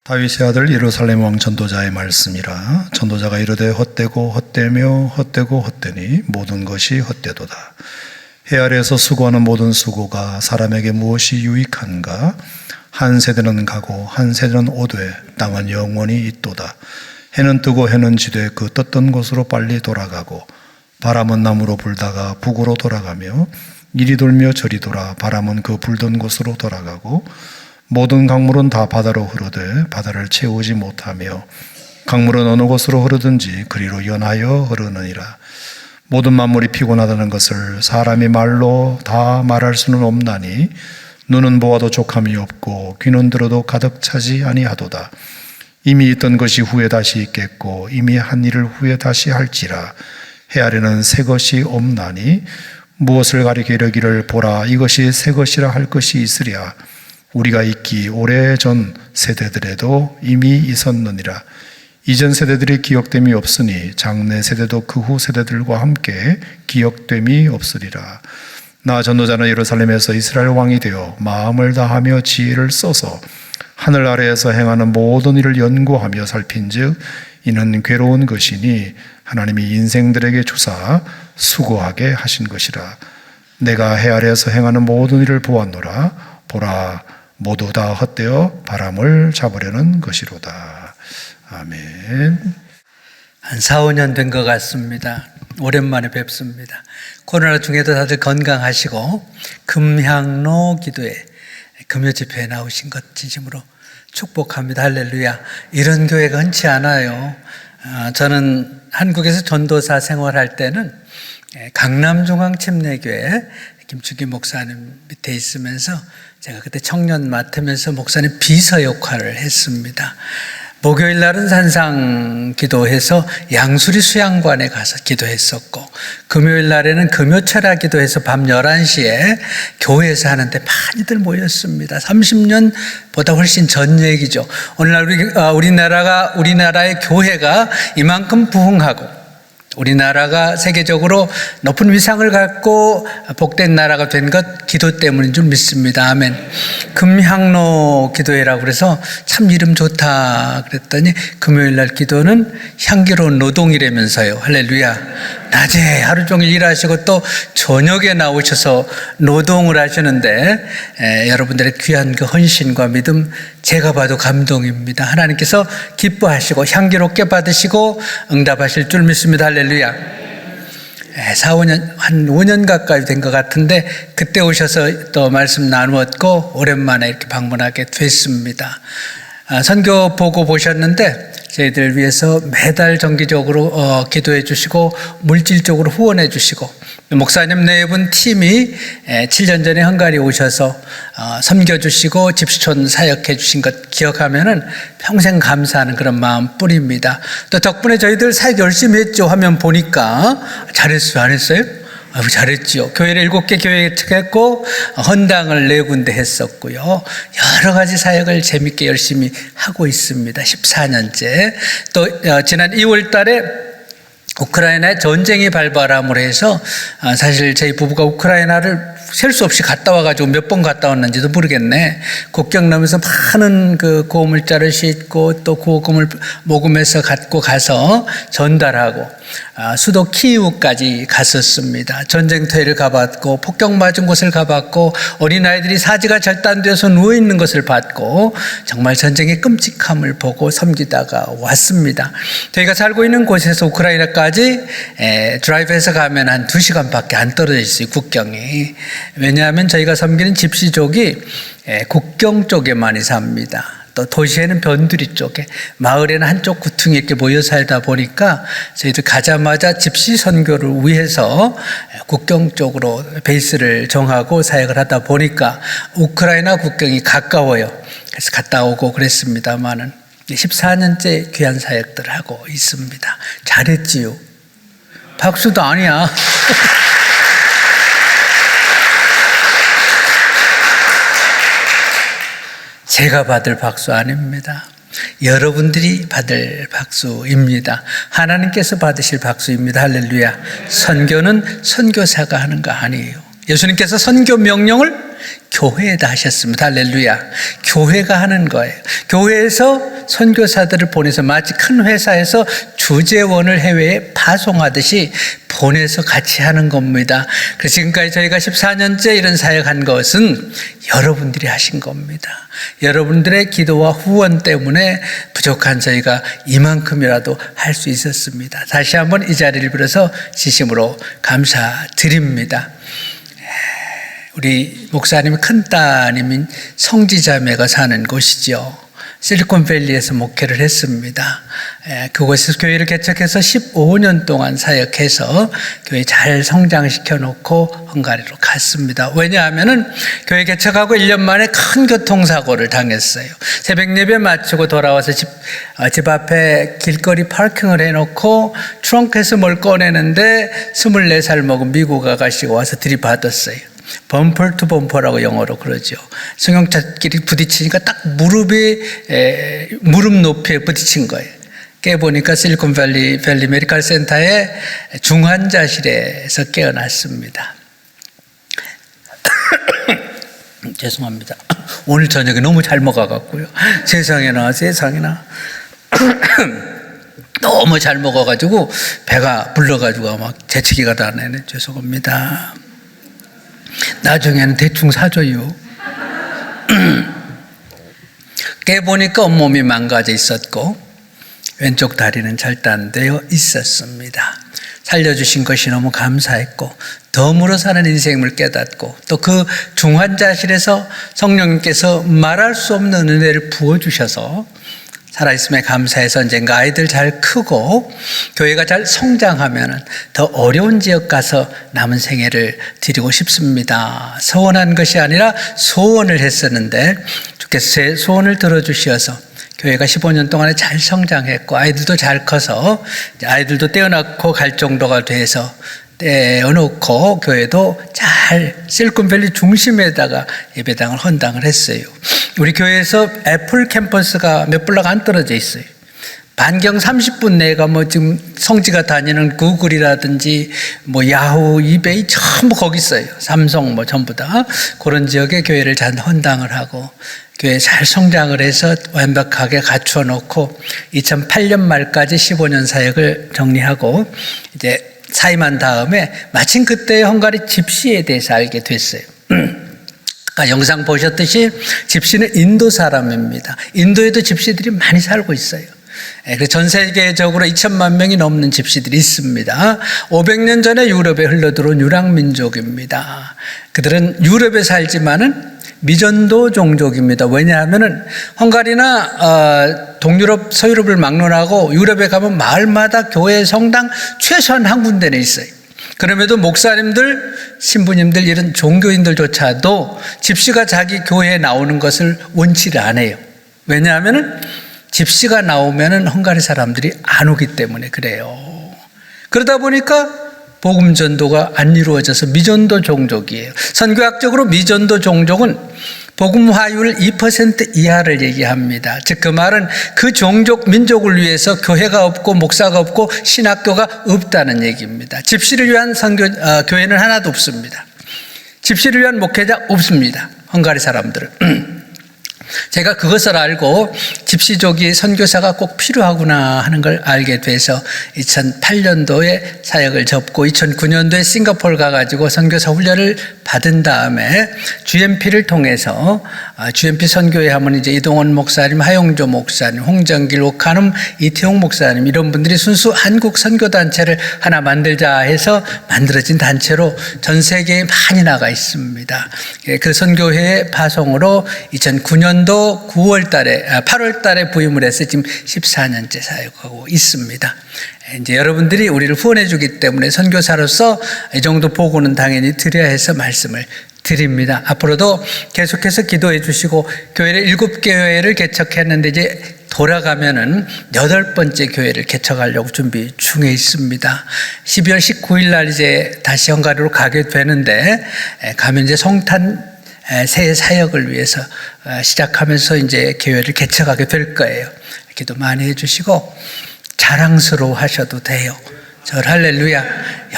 다윗의 아들 예루살렘 왕 전도자의 말씀이라. 전도자가 이르되 헛되고 헛되며 헛되고 헛되니 모든 것이 헛되도다. 해 아래에서 수고하는 모든 수고가 사람에게 무엇이 유익한가? 한 세대는 가고 한 세대는 오되 땅은 영원히 있도다. 해는 뜨고 해는 지되 그 떴던 곳으로 빨리 돌아가고 바람은 남으로 불다가 북으로 돌아가며 이리 돌며 저리 돌아 바람은 그 불던 곳으로 돌아가고 모든 강물은 다 바다로 흐르되 바다를 채우지 못하며 강물은 어느 곳으로 흐르든지 그리로 연하여 흐르느니라. 모든 만물이 피곤하다는 것을 사람이 말로 다 말할 수는 없나니 눈은 보아도 족함이 없고 귀는 들어도 가득 차지 아니하도다. 이미 있던 것이 후에 다시 있겠고 이미 한 일을 후에 다시 할지라. 해 아래는 새 것이 없나니 무엇을 가리켜 이르기를 보라 이것이 새 것이라 할 것이 있으랴. 우리가 있기 오래전 세대들에도 이미 있었느니라. 이전 세대들이 기억됨이 없으니 장래 세대도 그 후 세대들과 함께 기억됨이 없으리라. 나 전도자는 예루살렘에서 이스라엘 왕이 되어 마음을 다하며 지혜를 써서 하늘 아래에서 행하는 모든 일을 연구하며 살핀즉 이는 괴로운 것이니 하나님이 인생들에게 주사 수고하게 하신 것이라. 내가 해 아래에서 행하는 모든 일을 보았노라. 보라 모두 다 헛되어 바람을 잡으려는 것이로다. 아멘. 한 4, 5년 된 것 같습니다. 오랜만에 뵙습니다. 코로나 중에도 다들 건강하시고 금향로 기도회 금요 집회에 나오신 것 진심으로 축복합니다. 할렐루야. 이런 교회가 흔치 않아요. 저는 한국에서 전도사 생활할 때는 강남중앙침례교회 김충기 목사님 밑에 있으면서 제가 그때 청년 맡으면서 목사님 비서 역할을 했습니다. 목요일 날은 산상 기도해서 양수리 수양관에 가서 기도했었고 금요일 날에는 금요철야 기도해서 밤 11시에 교회에서 하는데 많이들 모였습니다. 30년보다 훨씬 전 얘기죠. 오늘날 우리나라의 교회가 이만큼 부흥하고 우리나라가 세계적으로 높은 위상을 갖고 복된 나라가 된 것 기도 때문인 줄 믿습니다. 아멘. 금향로 기도회라고 그래서 참 이름 좋다 그랬더니 금요일 날 기도는 향기로운 노동이라면서요. 할렐루야. 낮에 하루 종일 일하시고 또 저녁에 나오셔서 노동을 하시는데 여러분들의 귀한 그 헌신과 믿음 제가 봐도 감동입니다. 하나님께서 기뻐하시고 향기롭게 받으시고 응답하실 줄 믿습니다. 할렐루야. 4, 5년, 한 5년 가까이 된 것 같은데 그때 오셔서 또 말씀 나누었고 오랜만에 이렇게 방문하게 됐습니다. 선교 보고 보셨는데 저희들 위해서 매달 정기적으로 기도해 주시고 물질적으로 후원해 주시고 목사님 네 분 팀이 7년 전에 헝가리 오셔서 섬겨주시고 집시촌 사역해 주신 것 기억하면은 평생 감사하는 그런 마음 뿐입니다. 또 덕분에 저희들 사역 열심히 했죠. 화면 보니까 잘했어요 안 했어요? 잘했지요. 교회를 7개 교회 했고 헌당을 4군데 했었고요. 여러 가지 사역을 재밌게 열심히 하고 있습니다. 14년째. 또 지난 2월 달에 우크라이나에 전쟁이 발발함으로 해서 사실 저희 부부가 우크라이나를 셀 수 없이 갔다 와가지고 몇 번 갔다 왔는지도 모르겠네. 국경 넘으면서 많은 그 고물자를 싣고 또 고금을 모금해서 갖고 가서 전달하고 수도 키이우까지 갔었습니다. 전쟁터를 가봤고 폭격 맞은 곳을 가봤고 어린아이들이 사지가 절단되어서 누워있는 것을 봤고 정말 전쟁의 끔찍함을 보고 섬기다가 왔습니다. 저희가 살고 있는 곳에서 우크라이나까지 드라이브해서 가면 한 2시간밖에 안 떨어져 있어요. 국경이. 왜냐하면 저희가 섬기는 집시족이 국경 쪽에 많이 삽니다. 또 도시에는 변두리 쪽에, 마을에는 한쪽 구퉁이 이렇게 모여 살다 보니까 저희들 가자마자 집시 선교를 위해서 국경 쪽으로 베이스를 정하고 사역을 하다 보니까 우크라이나 국경이 가까워요. 그래서 갔다 오고 그랬습니다만은 14년째 귀한 사역들을 하고 있습니다. 잘했지요. 박수도 아니야. 제가 받을 박수 아닙니다. 여러분들이 받을 박수입니다. 하나님께서 받으실 박수입니다. 할렐루야. 선교는 선교사가 하는 거 아니에요. 예수님께서 선교 명령을 교회에다 하셨습니다. 할렐루야. 교회가 하는 거예요. 교회에서 선교사들을 보내서 마치 큰 회사에서 주재원을 해외에 파송하듯이 보내서 같이 하는 겁니다. 그래서 지금까지 저희가 14년째 이런 사역한 것은 여러분들이 하신 겁니다. 여러분들의 기도와 후원 때문에 부족한 저희가 이만큼이라도 할 수 있었습니다. 다시 한번 이 자리를 빌어서 진심으로 감사드립니다. 우리 목사님의 큰 따님인 성지자매가 사는 곳이죠. 실리콘밸리에서 목회를 했습니다. 그곳에서 교회를 개척해서 15년 동안 사역해서 교회 잘 성장시켜 놓고 헝가리로 갔습니다. 왜냐하면은 교회 개척하고 1년 만에 큰 교통사고를 당했어요. 새벽 예배 마치고 돌아와서 집 앞에 길거리 파킹을 해놓고 트렁크에서 뭘 꺼내는데 24살 먹은 미국 아가씨가 와서 들이받았어요. 범퍼 투 범퍼라고 영어로 그러죠. 승용차끼리 부딪히니까 딱 무릎 높이에 부딪힌 거예요. 깨보니까 실리콘밸리 메디컬 센터의 중환자실에서 깨어났습니다. 죄송합니다. 오늘 저녁에 너무 잘 먹어갖고요. 세상에나. 너무 잘 먹어가지고 배가 불러가지고 막 재채기가 다 나네. 죄송합니다. 나중에는 대충 사줘요. 깨보니까 온몸이 망가져 있었고 왼쪽 다리는 절단되어 있었습니다. 살려주신 것이 너무 감사했고 덤으로 사는 인생을 깨닫고 또 그 중환자실에서 성령님께서 말할 수 없는 은혜를 부어주셔서 살아있음에 감사해서 언젠가 아이들 잘 크고 교회가 잘 성장하면 더 어려운 지역 가서 남은 생애를 드리고 싶습니다. 소원한 것이 아니라 소원을 했었는데 주께서 제 소원을 들어주셔서 교회가 15년 동안에 잘 성장했고 아이들도 잘 커서 아이들도 떼어놓고 갈 정도가 돼서 떼어놓고 교회도 잘 실리콘밸리 중심에다가 예배당을 헌당을 했어요. 우리 교회에서 애플 캠퍼스가 몇 블럭 안 떨어져 있어요. 반경 30분 내가 지금 성지가 다니는 구글이라든지 야후, 이베이 전부 거기 있어요. 삼성 전부 다. 그런 지역에 교회를 잘 헌당을 하고 교회 잘 성장을 해서 완벽하게 갖추어 놓고 2008년 말까지 15년 사역을 정리하고 이제 사임한 다음에 마침 그때 헝가리 집시에 대해서 알게 됐어요. 아까 영상 보셨듯이 집시는 인도 사람입니다. 인도에도 집시들이 많이 살고 있어요. 전 세계적으로 2천만 명이 넘는 집시들이 있습니다. 500년 전에 유럽에 흘러들어온 유랑민족입니다. 그들은 유럽에 살지만은 미전도 종족입니다. 왜냐하면은 헝가리나 동유럽, 서유럽을 막론하고 유럽에 가면 마을마다 교회, 성당 최소한 한 군데는 있어요. 그럼에도 목사님들, 신부님들 이런 종교인들조차도 집시가 자기 교회에 나오는 것을 원치를 안 해요. 왜냐하면은 집시가 나오면은 헝가리 사람들이 안 오기 때문에 그래요. 그러다 보니까 복음 전도가 안 이루어져서 미전도 종족이에요. 선교학적으로 미전도 종족은 복음 화율 2% 이하를 얘기합니다. 즉 그 말은 그 종족 민족을 위해서 교회가 없고 목사가 없고 신학교가 없다는 얘기입니다. 집시를 위한 교회는 하나도 없습니다. 집시를 위한 목회자 없습니다. 헝가리 사람들은. 제가 그것을 알고 집시족이 선교사가 꼭 필요하구나 하는 걸 알게 돼서 2008년도에 사역을 접고 2009년도에 싱가포르 가가지고 선교사 훈련을 받은 다음에 GMP를 통해서 GMP 선교회 하면 이제 이동원 목사님, 하용조 목사님, 홍정길, 오카눔, 이태용 목사님 이런 분들이 순수 한국 선교단체를 하나 만들자 해서 만들어진 단체로 전 세계에 많이 나가 있습니다. 그 선교회의 파송으로 2009년도 8월 달에 부임을 해서 지금 14년째 사역하고 있습니다. 이제 여러분들이 우리를 후원해 주기 때문에 선교사로서 이 정도 보고는 당연히 드려야 해서 말씀을 드립니다. 앞으로도 계속해서 기도해 주시고 교회를 7교회를 개척했는데 이제 돌아가면은 8번째 교회를 개척하려고 준비 중에 있습니다. 12월 19일 날 이제 다시 헝가리로 가게 되는데 가면 이제 성탄 새 사역을 위해서 시작하면서 이제 교회를 개척하게 될 거예요. 기도 많이 해주시고 자랑스러워 하셔도 돼요. 절 할렐루야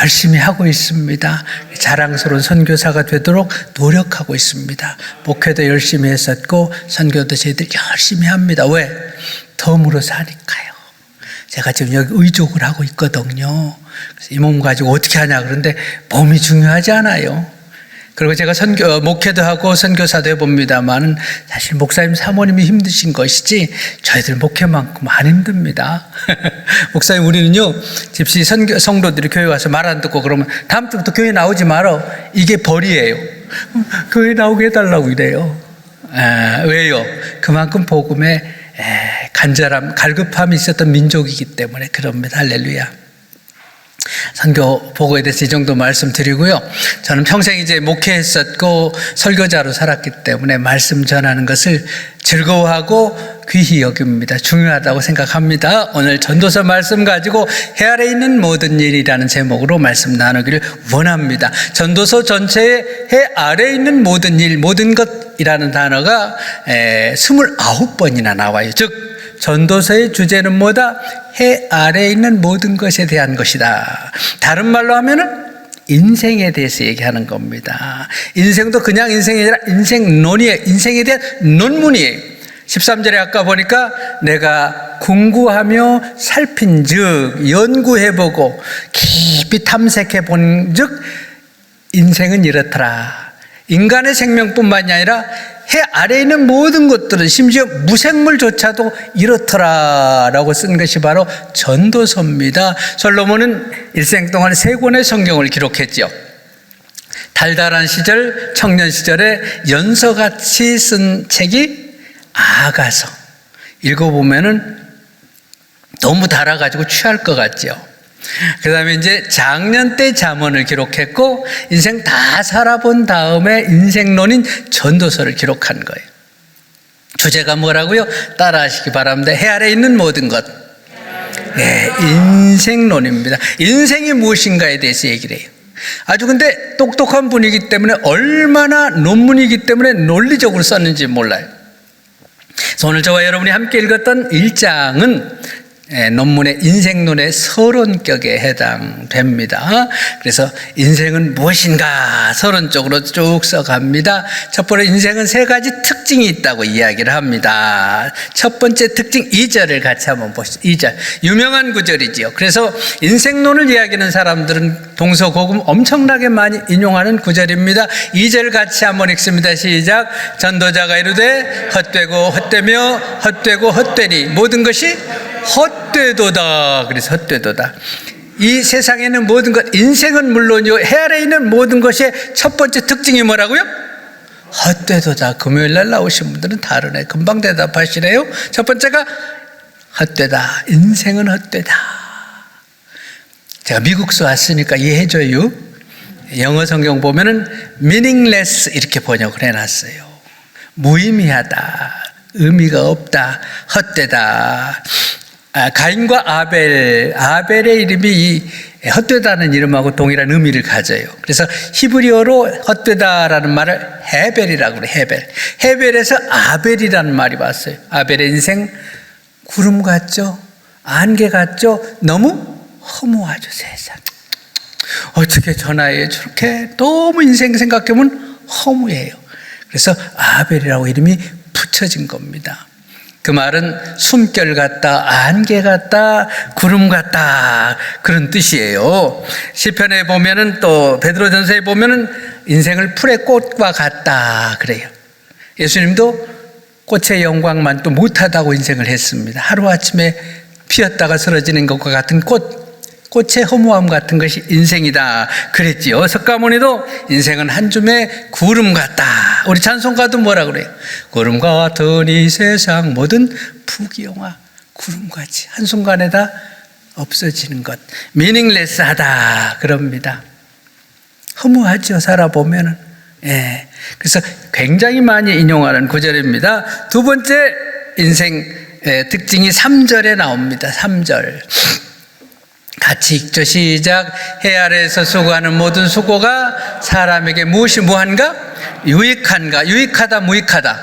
열심히 하고 있습니다. 자랑스러운 선교사가 되도록 노력하고 있습니다. 목회도 열심히 했었고 선교도 저희들 열심히 합니다. 왜? 덤으로 사니까요. 제가 지금 여기 의족을 하고 있거든요. 그래서 이 몸 가지고 어떻게 하냐 그런데 몸이 중요하지 않아요. 그리고 제가 목회도 하고 선교사도 해봅니다만 사실 목사님 사모님이 힘드신 것이지 저희들 목회만큼 안 힘듭니다. 목사님 우리는요 집시 성도들이 교회 와서 말 안 듣고 그러면 다음 주부터 교회 나오지 말어. 이게 벌이에요. 교회 나오게 해달라고 이래요. 왜요? 그만큼 복음에 간절함, 갈급함이 있었던 민족이기 때문에 그럽니다. 할렐루야. 선교 보고에 대해서 이 정도 말씀드리고요. 저는 평생 이제 목회했었고 설교자로 살았기 때문에 말씀 전하는 것을 즐거워하고 귀히 여깁니다. 중요하다고 생각합니다. 오늘 전도서 말씀 가지고 해 아래 있는 모든 일이라는 제목으로 말씀 나누기를 원합니다. 전도서 전체에 해 아래 있는 모든 일, 모든 것이라는 단어가 29번이나 나와요. 즉 전도서의 주제는 뭐다? 해 아래에 있는 모든 것에 대한 것이다. 다른 말로 하면은 인생에 대해서 얘기하는 겁니다. 인생도 그냥 인생이 아니라 인생론이에요. 인생에 대한 논문이에요. 13절에 아까 보니까 내가 궁구하며 살핀 즉 연구해보고 깊이 탐색해본 즉 인생은 이렇더라. 인간의 생명뿐만이 아니라 해 아래에 있는 모든 것들은 심지어 무생물조차도 이렇더라라고 쓴 것이 바로 전도서입니다. 솔로몬은 일생 동안 3권의 성경을 기록했죠. 달달한 시절, 청년 시절에 연서같이 쓴 책이 아가서. 읽어보면은 너무 달아가지고 취할 것 같죠. 그 다음에 이제 작년 때 잠언을 기록했고 인생 다 살아본 다음에 인생론인 전도서를 기록한 거예요. 주제가 뭐라고요? 따라하시기 바랍니다. 해 아래 있는 모든 것. 네, 인생론입니다. 인생이 무엇인가에 대해서 얘기를 해요. 아주 근데 똑똑한 분이기 때문에 얼마나 논문이기 때문에 논리적으로 썼는지 몰라요. 그래서 오늘 저와 여러분이 함께 읽었던 1장은 논문의 인생론의 서론격에 해당됩니다. 그래서 인생은 무엇인가 서론적으로 쭉 써갑니다. 첫 번째 인생은 3가지 특징이 있다고 이야기를 합니다. 첫 번째 특징 2절을 같이 한번 보시죠. 2절 유명한 구절이지요. 그래서 인생론을 이야기하는 사람들은 동서고금 엄청나게 많이 인용하는 구절입니다. 2절 같이 한번 읽습니다. 시작. 전도자가 이르되 헛되고 헛되며 헛되고 헛되니 모든 것이 헛되도다. 그래서 헛되도다. 이 세상에는 모든 것, 인생은 물론이요, 해 아래에 있는 모든 것의 첫 번째 특징이 뭐라고요? 헛되도다. 금요일 날 나오신 분들은 다르네. 금방 대답하시네요. 첫 번째가 헛되다. 인생은 헛되다. 제가 미국서 왔으니까 이해해줘요. 영어 성경 보면은 meaningless 이렇게 번역을 해놨어요. 무의미하다. 의미가 없다. 헛되다. 가인과 아벨의 이름이 이 헛되다는 이름하고 동일한 의미를 가져요. 그래서 히브리어로 헛되다라는 말을 헤벨이라고 그래요. 헤벨에서 아벨이라는 말이 왔어요. 아벨의 인생 구름 같죠? 안개 같죠? 너무 허무하죠. 세상 어떻게 저 나이에 저렇게 너무 인생 생각해보면 허무해요. 그래서 아벨이라고 이름이 붙여진 겁니다. 그 말은 숨결 같다, 안개 같다, 구름 같다 그런 뜻이에요. 시편에 보면은 또 베드로전서에 보면은 인생을 풀의 꽃과 같다 그래요. 예수님도 꽃의 영광만 또 못하다고 인생을 했습니다. 하루아침에 피었다가 쓰러지는 것과 같은 꽃의 허무함 같은 것이 인생이다 그랬지요. 석가모니도 인생은 한 줌의 구름 같다. 우리 찬송가도 뭐라 그래요? 구름 같은 이 세상 모든 부귀영화 구름같이 한순간에 다 없어지는 것. meaningless하다 그럽니다. 허무하죠. 살아보면은. 예. 그래서 굉장히 많이 인용하는 구절입니다. 두 번째 인생 특징이 3절에 나옵니다. 3절. 같이 읽죠. 시작. 해 아래에서 수고하는 모든 수고가 사람에게 무엇이 무한가? 유익한가? 유익하다, 무익하다?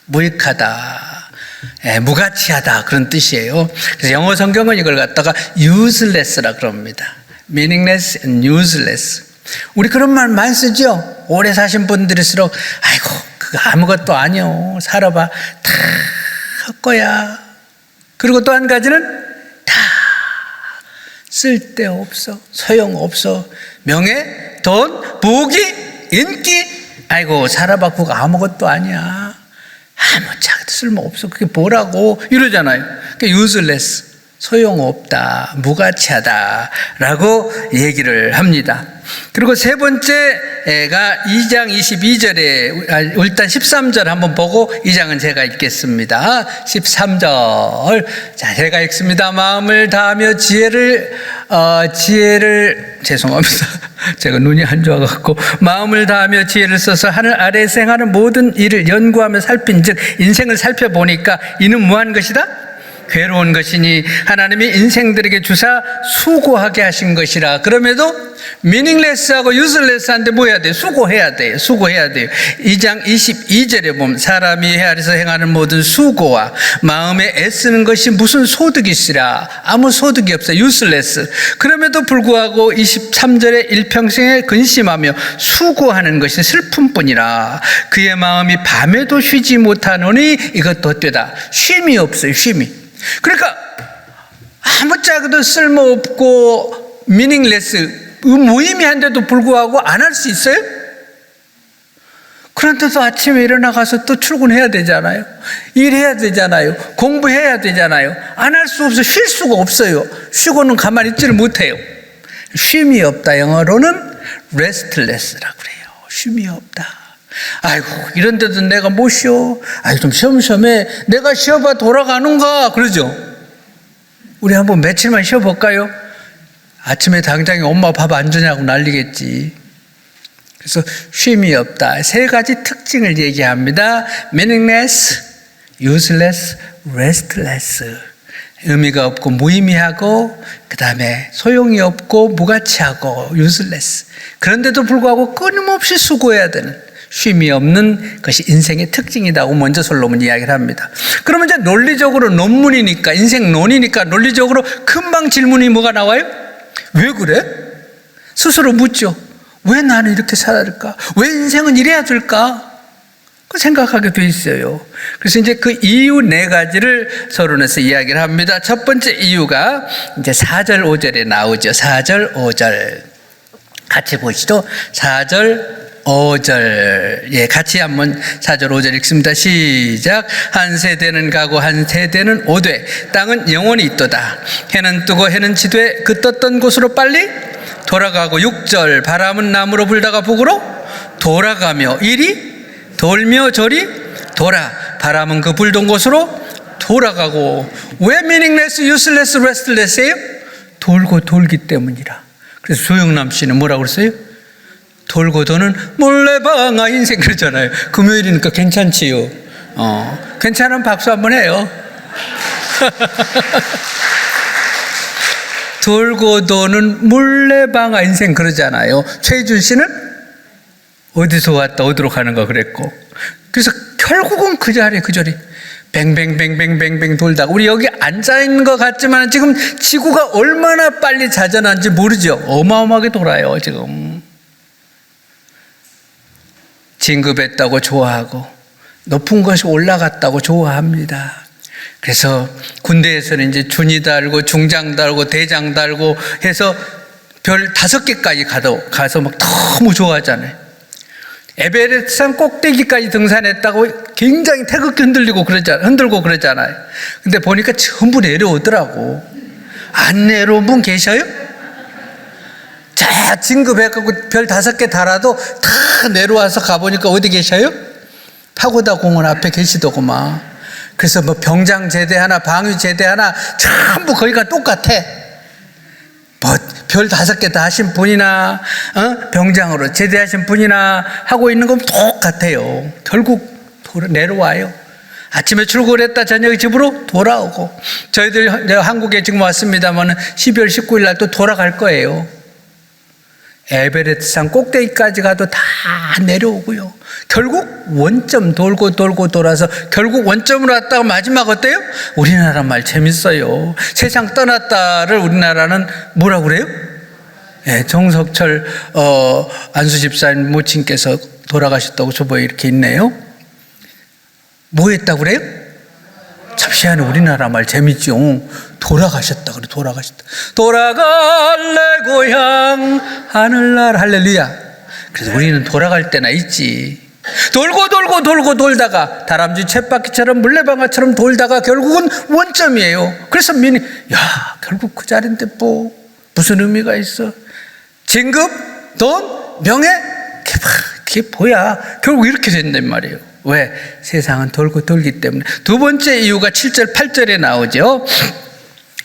무익하다. 무가치하다 그런 뜻이에요. 그래서 영어 성경은 이걸 갖다가 useless라 그럽니다. meaningless and useless. 우리 그런 말 많이 쓰죠. 오래 사신 분들일수록 아이고 그거 아무것도 아니요. 살아봐 다 헛거야. 그리고 또 한 가지는 다 쓸데없어. 소용없어. 명예, 돈, 부귀, 인기. 아이고 살아봐 그거 아무것도 아니야. 아무짝에도 쓸모없어. 그게 뭐라고 이러잖아요. 그게 useless. 소용없다, 무가치하다라고 얘기를 합니다. 그리고 세 번째가 2장 22절에 일단 13절 한번 보고 2장은 제가 읽겠습니다. 13절 자 제가 읽습니다. 마음을 다하며 지혜를 죄송합니다. 제가 눈이 안 좋아갖고 마음을 다하며 지혜를 써서 하늘 아래에서 행하는 모든 일을 연구하며 살핀즉 인생을 살펴보니까 이는 무한 것이다. 괴로운 것이니 하나님이 인생들에게 주사 수고하게 하신 것이라. 그럼에도 meaningless하고 useless한데 뭐 해야 돼요? 수고해야 돼요. 수고해야 돼요. 2장 22절에 보면 사람이 헤아려서 행하는 모든 수고와 마음에 애쓰는 것이 무슨 소득이 있으랴. 아무 소득이 없어요. useless. 그럼에도 불구하고 23절에 일평생에 근심하며 수고하는 것이 슬픔뿐이라. 그의 마음이 밤에도 쉬지 못하노니 이것도 헛되다. 쉼이 없어요. 쉼이. 그러니까 아무짝에도 쓸모없고 meaningless 무의미한데도 불구하고 안 할 수 있어요? 그런데도 아침에 일어나가서 또 출근해야 되잖아요. 일해야 되잖아요. 공부해야 되잖아요. 안 할 수 없어요. 쉴 수가 없어요. 쉬고는 가만히 있지를 못해요. 쉼이 없다. 영어로는 restless라고 그래요. 쉼이 없다. 아이고 이런데도 내가 못 쉬어. 아이 좀 쉬엄쉬엄해. 내가 쉬어봐 돌아가는가 그러죠. 우리 한번 며칠만 쉬어볼까요? 아침에 당장에 엄마 밥 안 주냐고 난리겠지. 그래서 쉼이 없다. 세 가지 특징을 얘기합니다. meaningless, useless, restless. 의미가 없고 무의미하고 그 다음에 소용이 없고 무가치하고 useless. 그런데도 불구하고 끊임없이 수고해야 되는 쉼이 없는 것이 인생의 특징이라고 먼저 솔로몬 이야기를 합니다. 그러면 이제 논리적으로 논문이니까 인생론이니까 논리적으로 금방 질문이 뭐가 나와요? 왜 그래? 스스로 묻죠. 왜 나는 이렇게 살아야 될까? 왜 인생은 이래야 될까? 그 생각하게 돼 있어요. 그래서 이제 그 이유 네 가지를 서론에서 이야기를 합니다. 첫 번째 이유가 이제 4절 5절에 나오죠. 4절 5절 같이 보시죠. 4절 5절 예 같이 한번 4절 5절 읽습니다. 시작. 한 세대는 가고 한 세대는 오되 땅은 영원히 있도다. 해는 뜨고 해는 지되 그 떴던 곳으로 빨리 돌아가고 6절 바람은 남으로 불다가 북으로 돌아가며 이리 돌며 저리 돌아 바람은 그 불던 곳으로 돌아가고. 왜 meaningless, useless, restless예요? 돌고 돌기 때문이라. 그래서 조영남 씨는 뭐라고 그랬어요? 돌고 도는 몰래방아 인생 그러잖아요. 금요일이니까 괜찮지요. 괜찮으면 박수 한번 해요. 돌고 도는 몰래방아 인생 그러잖아요. 최희준 씨는 어디서 왔다 어디로 가는가 그랬고. 그래서 결국은 그 자리에 그 자리 뱅뱅뱅뱅뱅뱅 돌다가 우리 여기 앉아있는 것 같지만 지금 지구가 얼마나 빨리 자전한지 모르죠. 어마어마하게 돌아요 지금. 진급했다고 좋아하고 높은 것이 올라갔다고 좋아합니다. 그래서 군대에서는 이제 준이 달고 중장 달고 대장 달고 해서 별 5개까지 가서 막 너무 좋아하잖아요. 에베레스트 산 꼭대기까지 등산했다고 굉장히 태극기 흔들고 그러잖아요. 근데 보니까 전부 내려오더라고. 안 내려온 분 계셔요? 자, 진급해갖고 별 5개 달아도 다 내려와서 가보니까 어디 계셔요? 파고다 공원 앞에 계시더구만. 그래서 뭐 병장 제대 하나, 방위 제대 하나, 전부 거기가 똑같아. 뭐 별 5개 다 하신 분이나 병장으로 제대하신 분이나 하고 있는 건 똑같아요. 결국 내려와요. 아침에 출근했다 저녁에 집으로 돌아오고. 저희들 한국에 지금 왔습니다만 12월 19일 날 또 돌아갈 거예요. 에베레스트산 꼭대기까지 가도 다 내려오고요. 결국 원점 돌고 돌아서 결국 원점으로 왔다가 마지막 어때요? 우리나라 말 재밌어요. 세상 떠났다를 우리나라는 뭐라고 그래요? 예, 정석철 안수 집사님 모친께서 돌아가셨다고 저번에 이렇게 있네요. 뭐 했다고 그래요? 잠시만에 우리나라 말 재밌죠. 돌아가셨다 그래. 돌아갈래 고향 하늘나라. 할렐루야. 그래서 우리는 돌아갈 때나 있지. 돌고 돌다가 다람쥐 쳇바퀴처럼 물레방아처럼 돌다가 결국은 원점이에요. 그래서 결국 그 자리인데 뭐 무슨 의미가 있어? 진급, 돈, 명예, 그게 뭐야? 결국 이렇게 된단 말이에요. 왜? 세상은 돌고 돌기 때문에. 두 번째 이유가 7절 8절에 나오죠.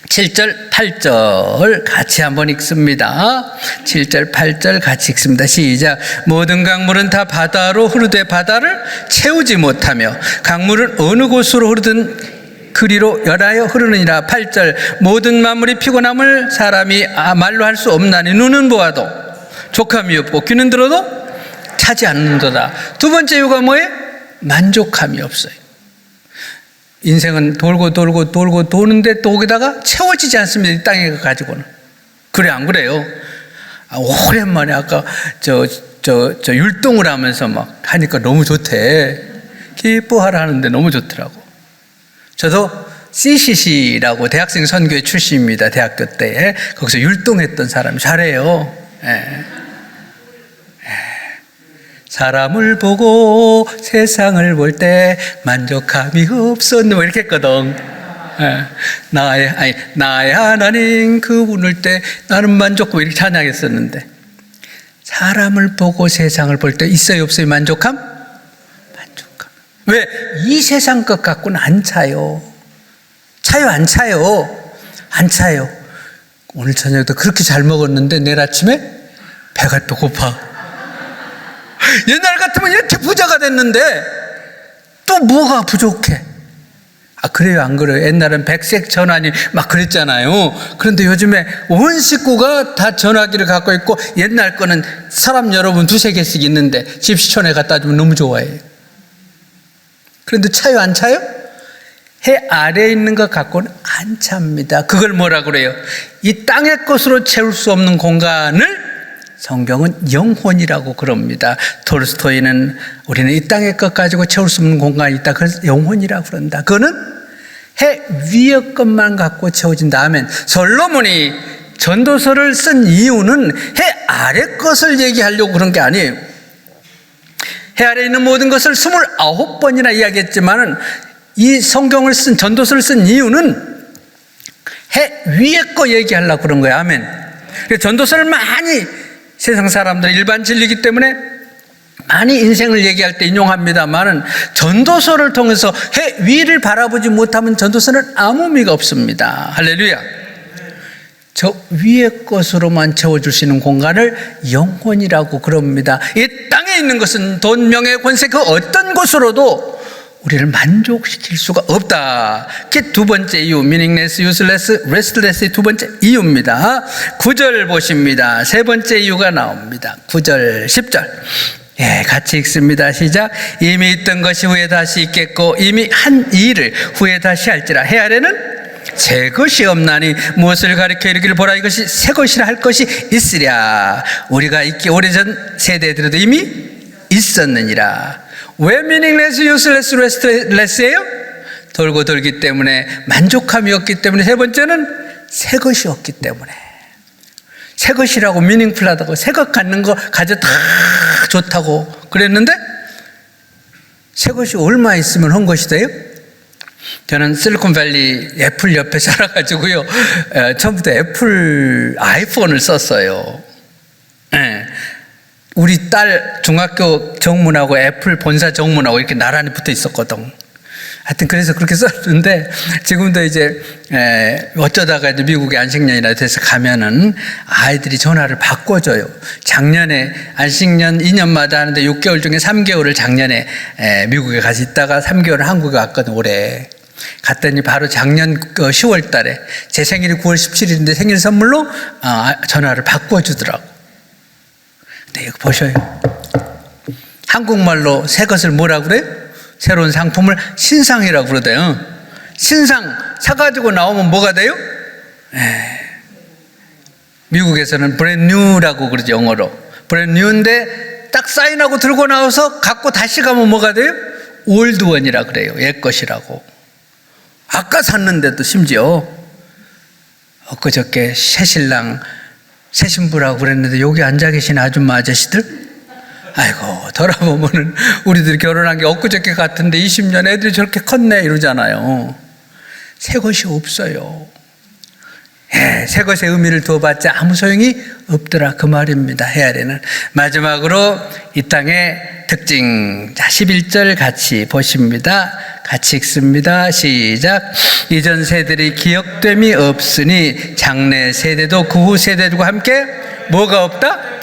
7절 8절 같이 한번 읽습니다. 7절 8절 같이 읽습니다. 시작. 모든 강물은 다 바다로 흐르되 바다를 채우지 못하며 강물은 어느 곳으로 흐르든 그리로 열하여 흐르느니라. 8절. 모든 만물이 피곤함을 사람이 말로 할 수 없나니 눈은 보아도 족함이 없고 귀는 들어도 차지 않는도다. 두 번째 이유가 뭐예요? 만족함이 없어요. 인생은 돌고 도는데 또 거기다가 채워지지 않습니다. 이 땅에 가지고는. 그래 안 그래요? 오랜만에 아까 저 율동을 하면서 막 하니까 너무 좋대. 기뻐하라 하는데 너무 좋더라고. 저도 CCC라고 대학생 선교회 출신입니다. 대학교 때 거기서 율동했던 사람이 잘해요. 사람을 보고 세상을 볼 때 만족함이 없었네 뭐 이렇게 했거든. 나의 하나님 그분을 때 나는 만족고 이렇게 찬양했었는데, 사람을 보고 세상을 볼 때 있어요 없어요? 만족함? 왜? 이 세상 것 갖고는 안 차요. 안 차요. 오늘 저녁도 그렇게 잘 먹었는데 내일 아침에 배가 또 고파. 옛날 같으면 이렇게 부자가 됐는데 또 뭐가 부족해? 그래요 안 그래요? 옛날엔 백색 전화니 막 그랬잖아요. 그런데 요즘에 온 식구가 다 전화기를 갖고 있고, 옛날 거는 사람 여러분 두세 개씩 있는데 집 시촌에 갖다 주면 너무 좋아해요. 그런데 차요 안 차요? 해 아래에 있는 것 갖고는 안 찹니다. 그걸 뭐라 그래요? 이 땅의 것으로 채울 수 없는 공간을 성경은 영혼이라고 그럽니다. 톨스토이는 우리는 이 땅의 것 가지고 채울 수 없는 공간이 있다. 그래서 영혼이라고 그런다. 그거는 해 위의 것만 갖고 채워진다. 아멘. 솔로몬이 전도서를 쓴 이유는 해 아래 것을 얘기하려고 그런 게 아니에요. 해 아래에 있는 모든 것을 29번이나 이야기했지만은 이 성경을 쓴 전도서를 쓴 이유는 해 위의 거 얘기하려고 그런 거예요. 아멘. 전도서를 많이 세상 사람들 일반 진리이기 때문에 많이 인생을 얘기할 때 인용합니다만은 전도서를 통해서 해 위를 바라보지 못하면 전도서는 아무 의미가 없습니다. 할렐루야. 저 위의 것으로만 채워줄 수 있는 공간을 영혼이라고 그럽니다. 이 땅에 있는 것은 돈, 명예, 권세 그 어떤 것으로도 우리를 만족시킬 수가 없다. 그게 두 번째 이유, meaningless, useless, restless의 두 번째 이유입니다. 9절 보십니다. 세 번째 이유가 나옵니다. 9절, 10절. 같이 읽습니다. 시작. 이미 있던 것이 후에 다시 있겠고 이미 한 일을 후에 다시 할지라. 해 아래는 새 것이 없나니 무엇을 가리켜 이르기를 보라 이것이 새 것이라 할 것이 있으랴. 우리가 있기 오래전 세대들에도 이미 있었느니라. 왜 meaningless, useless, restless예요? 돌고 돌기 때문에, 만족함이 없기 때문에, 세 번째는 새 것이 없기 때문에. 새 것이라고 meaningful하다고, 새 것 갖는 거 가져 다 좋다고 그랬는데 새 것이 얼마 있으면 한 것이 돼요? 저는 실리콘밸리 애플 옆에 살아가지고요, 처음부터 애플 아이폰을 썼어요. 우리 딸 중학교 정문하고 애플 본사 정문하고 이렇게 나란히 붙어 있었거든. 하여튼 그래서 그렇게 썼는데, 지금도 이제 어쩌다가 이제 미국에 안식년이나 돼서 가면은 아이들이 전화를 바꿔줘요. 작년에 안식년 2년마다 하는데 6개월 중에 3개월을 작년에 미국에 가서 있다가 3개월을 한국에 왔거든. 올해 갔더니 바로 작년 10월 달에 제 생일이 9월 17일인데 생일 선물로 전화를 바꿔주더라고. 네, 이거 보셔요. 한국말로 새 것을 뭐라 그래요? 새로운 상품을 신상이라고 그러대요. 신상 사가지고 나오면 뭐가 돼요? 미국에서는 브랜드 뉴라고 그러죠, 영어로. 브랜드 뉴인데 딱 사인하고 들고 나와서 갖고 다시 가면 뭐가 돼요? 올드 원이라 그래요. 옛 것이라고. 아까 샀는데도 심지어 엊그저께 새신랑 새신부라고 그랬는데 여기 앉아 계신 아줌마 아저씨들, 아이고 돌아보면은 우리들이 결혼한 게 엊그저께 같은데 20년 애들이 저렇게 컸네 이러잖아요. 새 것이 없어요. 새 것의 의미를 두어봤자 아무 소용이 없더라 그 말입니다. 헤아리는. 마지막으로 이 땅의 특징, 자 11절 같이 보십니다. 같이 읽습니다. 시작. 이전 세대들이 기억됨이 없으니 장래 세대도 그 후 세대들과 함께 뭐가 없다?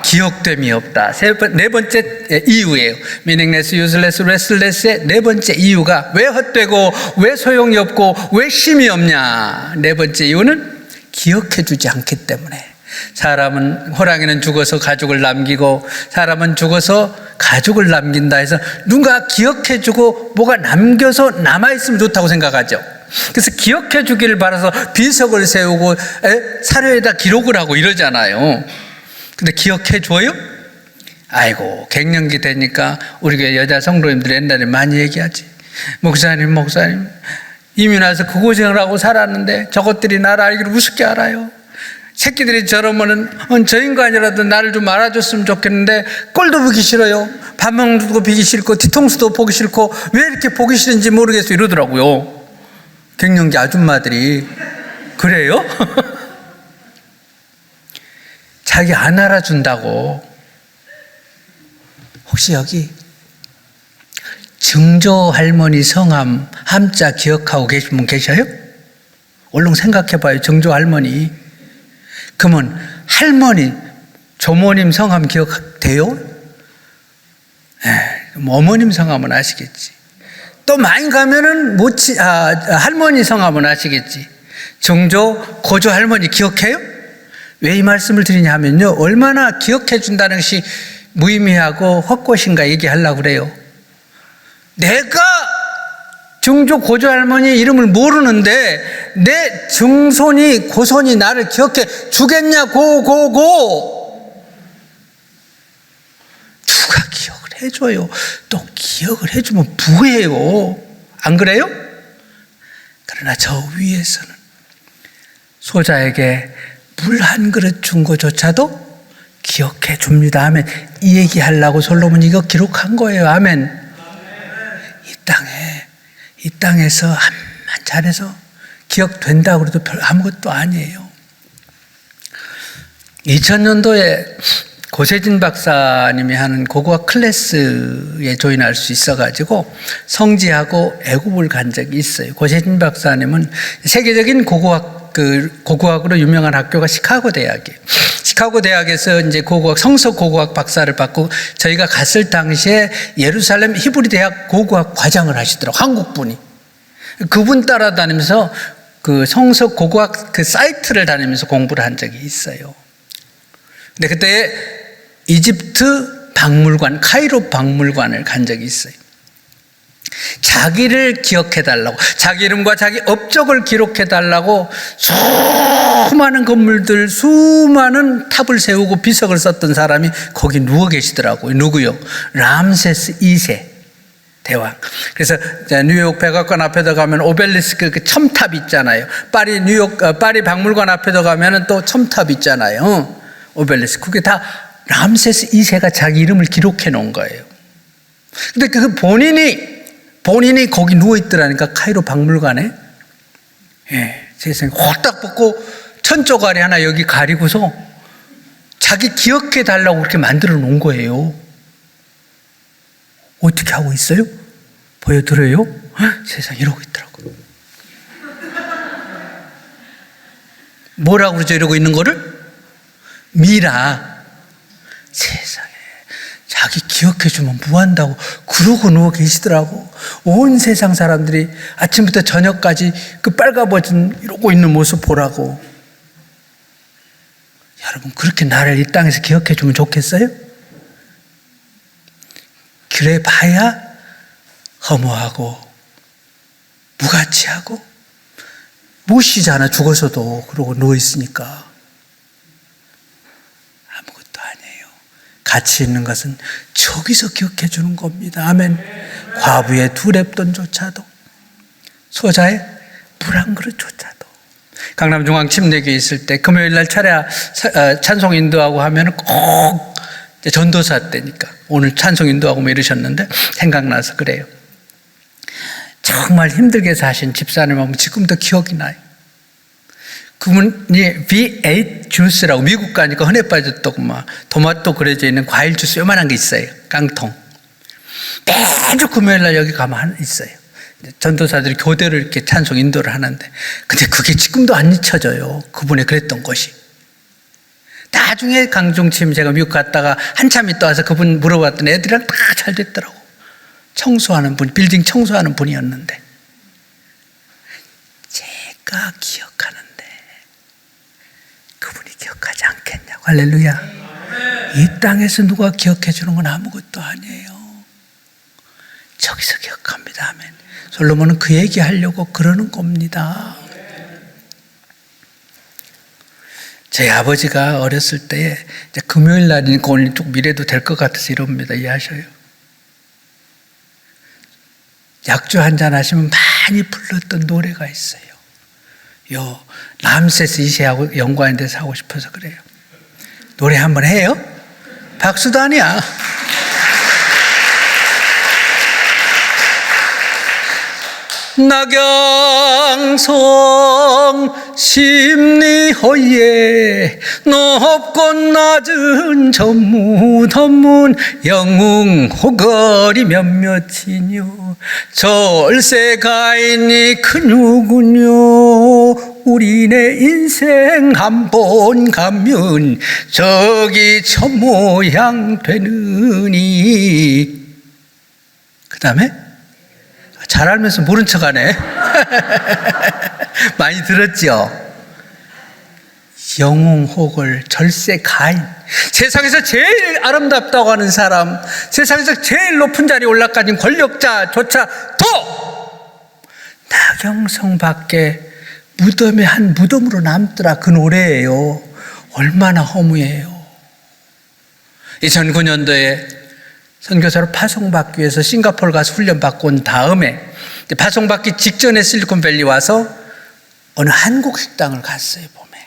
기억됨이 없다. 네 번째 이유예요. meaningless, useless, restless의 네 번째 이유가 왜 헛되고 왜 소용이 없고 왜 쉼이 없냐. 네 번째 이유는 기억해 주지 않기 때문에. 사람은, 호랑이는 죽어서 가죽을 남기고 사람은 죽어서 가죽을 남긴다 해서 누가 기억해 주고 뭐가 남겨서 남아있으면 좋다고 생각하죠. 그래서 기억해 주기를 바라서 비석을 세우고 사료에다 기록을 하고 이러잖아요. 근데 기억해 줘요? 아이고 갱년기 되니까 우리 교회 여자 성도님들 옛날에 많이 얘기하지. 목사님 이미 나서 그 고생을 하고 살았는데 저것들이 나를 알기를 우습게 알아요. 새끼들이 저러면은 저 인간이라도 나를 좀 알아줬으면 좋겠는데 꼴도 보기 싫어요. 밥 먹는 것도 보기 싫고 뒤통수도 보기 싫고 왜 이렇게 보기 싫은지 모르겠어 이러더라고요. 갱년기 아줌마들이. 그래요? 자기 안 알아준다고. 혹시 여기 증조 할머니 성함 함자 기억하고 계신 분 계셔요? 얼른 생각해봐요. 증조 할머니. 그러면 할머니 조모님 성함 기억돼요? 어머님 성함은 아시겠지. 또 많이 가면은 할머니 성함은 아시겠지. 증조 고조 할머니 기억해요? 왜 이 말씀을 드리냐면요, 얼마나 기억해 준다는 것이 무의미하고 헛것인가 얘기하려고 그래요. 내가 증조 고조 할머니 이름을 모르는데 내 증손이 고손이 나를 기억해 주겠냐. 고고고. 누가 기억을 해줘요. 또 기억을 해주면 부해요. 안 그래요? 그러나 저 위에서는 소자에게 물 한 그릇 준 것조차도 기억해 줍니다. 아멘. 이 얘기 하려고 솔로몬이 이거 기록한 거예요. 아멘. 이 땅에서 암만 잘해서 기억된다고 해도 별 아무것도 아니에요. 2000년도에 고세진 박사님이 하는 고고학 클래스에 조인할 수 있어가지고 성지하고 애국을 간 적이 있어요. 고세진 박사님은 세계적인 고고학으로 유명한 학교가 시카고 대학이에요. 시카고 대학에서 이제 성서 고고학 박사를 받고 저희가 갔을 당시에 예루살렘 히브리 대학 고고학 과장을 하시더라고요. 한국분이. 그분 따라다니면서 그 성서 고고학 그 사이트를 다니면서 공부를 한 적이 있어요. 근데 그때 이집트 박물관, 카이로 박물관을 간 적이 있어요. 자기를 기억해달라고, 자기 이름과 자기 업적을 기록해달라고 수많은 건물들, 수많은 탑을 세우고 비석을 썼던 사람이 거기 누워 계시더라고요. 누구요? 람세스 2세 대왕. 그래서 뉴욕 백악관 앞에도 가면 오벨리스크 그 첨탑 있잖아요. 파리 박물관 앞에도 가면은 또 첨탑 있잖아요. 오벨리스크. 그게 다 람세스 2세가 자기 이름을 기록해 놓은 거예요. 근데 그 본인이 거기 누워있더라니까, 카이로 박물관에. 세상에 홀딱 벗고 천조가리 하나 여기 가리고서 자기 기억해 달라고 그렇게 만들어 놓은 거예요. 어떻게 하고 있어요? 보여드려요? 세상에 이러고 있더라고요. 뭐라고 그러죠? 이러고 있는 거를? 미라. 세상에. 자기 기억해주면 뭐한다고 그러고 누워 계시더라고. 온 세상 사람들이 아침부터 저녁까지 그 빨가벗은 이러고 있는 모습 보라고. 여러분, 그렇게 나를 이 땅에서 기억해 주면 좋겠어요? 그래 봐야 허무하고 무가치하고 못 쉬잖아. 죽어서도. 그러고 누워있으니까. 아무것도 아니에요. 가치 있는 것은 저기서 기억해 주는 겁니다. 아멘. 과부의 2랩돈조차도, 소자의 물 한 그릇조차도. 강남중앙 침례교회 있을 때 금요일날 찬송 인도하고 하면 꼭 전도사 때니까 오늘 찬송 인도하고 뭐 이러셨는데 생각나서 그래요. 정말 힘들게 사신 집사님하고 지금도 기억이 나요. 그분이 V8 주스라고 미국 가니까 흔해 빠졌다고 막 토마토 그려져 있는 과일 주스 요만한 게 있어요. 깡통. 매주 금요일날 여기 가면 있어요. 전도사들이 교대로 이렇게 찬송 인도를 하는데, 근데 그게 지금도 안 잊혀져요. 그분이 그랬던 것이. 나중에 강중침 제가 미국 갔다가 한참 있다 와서 그분 물어봤더니 애들이랑 다 잘 됐더라고. 청소하는 분, 빌딩 청소하는 분이었는데, 제가 기억하는데 그분이 기억하지 않겠냐고. 할렐루야. 이 땅에서 누가 기억해 주는 건 아무것도 아니에요. 저기서 기억합니다. 아멘. 솔로몬은 그 얘기 하려고 그러는 겁니다. 제 아버지가 어렸을 때 이제 금요일 날이니까 오늘 좀 미래도 될 것 같아서 이럽니다. 이해하셔요? 약주 한잔 하시면 많이 불렀던 노래가 있어요. 요 람세스 2세하고 연관이 돼서 하고 싶어서 그래요. 노래 한번 해요? 박수도 아니야. 낙양성 심리허예 높고 낮은 전무더문 영웅 호거리 몇몇이뇨 절세가인이 그누군요 우리네 인생 한 번 가면 저기 저 모양 되느니. 그 다음에 잘 알면서 모른 척하네. 많이 들었죠? 영웅호걸 절세가인, 세상에서 제일 아름답다고 하는 사람, 세상에서 제일 높은 자리에 올라가진 권력자조차도 낙영성 밖에 무덤에 한 무덤으로 남더라. 그 노래예요. 얼마나 허무해요. 2009년도에 선교사로 파송받기 위해서 싱가포르 가서 훈련받고 온 다음에 파송받기 직전에 실리콘밸리 와서 어느 한국 식당을 갔어요. 봄에.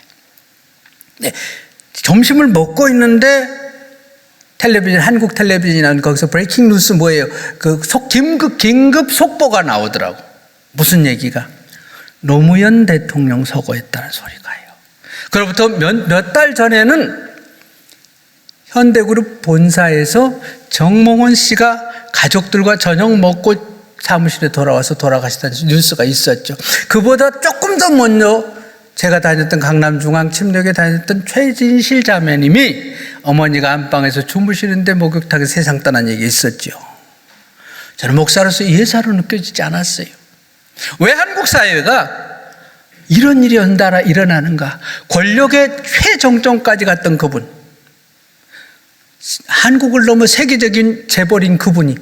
네, 점심을 먹고 있는데 텔레비전, 한국 텔레비전이나 거기서 브레이킹 뉴스 뭐예요? 그 긴급 속보가 나오더라고. 무슨 얘기가? 노무현 대통령 서거했다는 소리가요. 그로부터 몇 달 전에는 현대그룹 본사에서 정몽원 씨가 가족들과 저녁 먹고 사무실에 돌아와서 돌아가시다는 뉴스가 있었죠. 그보다 조금 더 먼저 제가 다녔던 강남중앙 침례교회 다녔던 최진실 자매님이 어머니가 안방에서 주무시는데 목욕탕에 세상 떠난 얘기 있었죠. 저는 목사로서 예사로 느껴지지 않았어요. 왜 한국 사회가 이런 일이 연달아 일어나는가? 권력의 최정점까지 갔던 그분, 한국을 넘어 세계적인 재벌인 그분이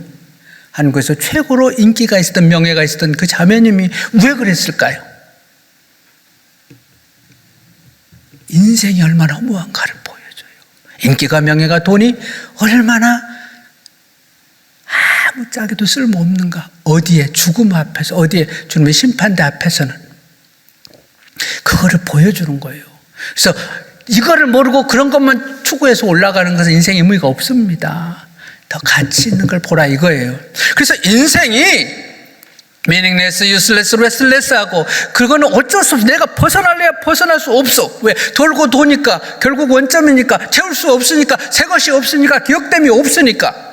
한국에서 최고로 인기가 있었던, 명예가 있었던 그 자매님이 왜 그랬을까요? 인생이 얼마나 허무한가를 보여줘요. 인기가, 명예가, 돈이 얼마나 아무짝에도 쓸모없는가. 어디에? 죽음 앞에서, 어디에? 주님의 심판대 앞에서는 그거를 보여주는 거예요. 그래서 이거를 모르고 그런 것만 추구해서 올라가는 것은 인생에 의미가 없습니다. 더 가치 있는 걸 보라 이거예요. 그래서 인생이 meaningless, useless, restless 하고 그거는 어쩔 수 없어. 내가 벗어날래야 벗어날 수 없어. 왜? 돌고 도니까 결국 원점이니까, 채울 수 없으니까, 새 것이 없으니까, 기억됨이 없으니까.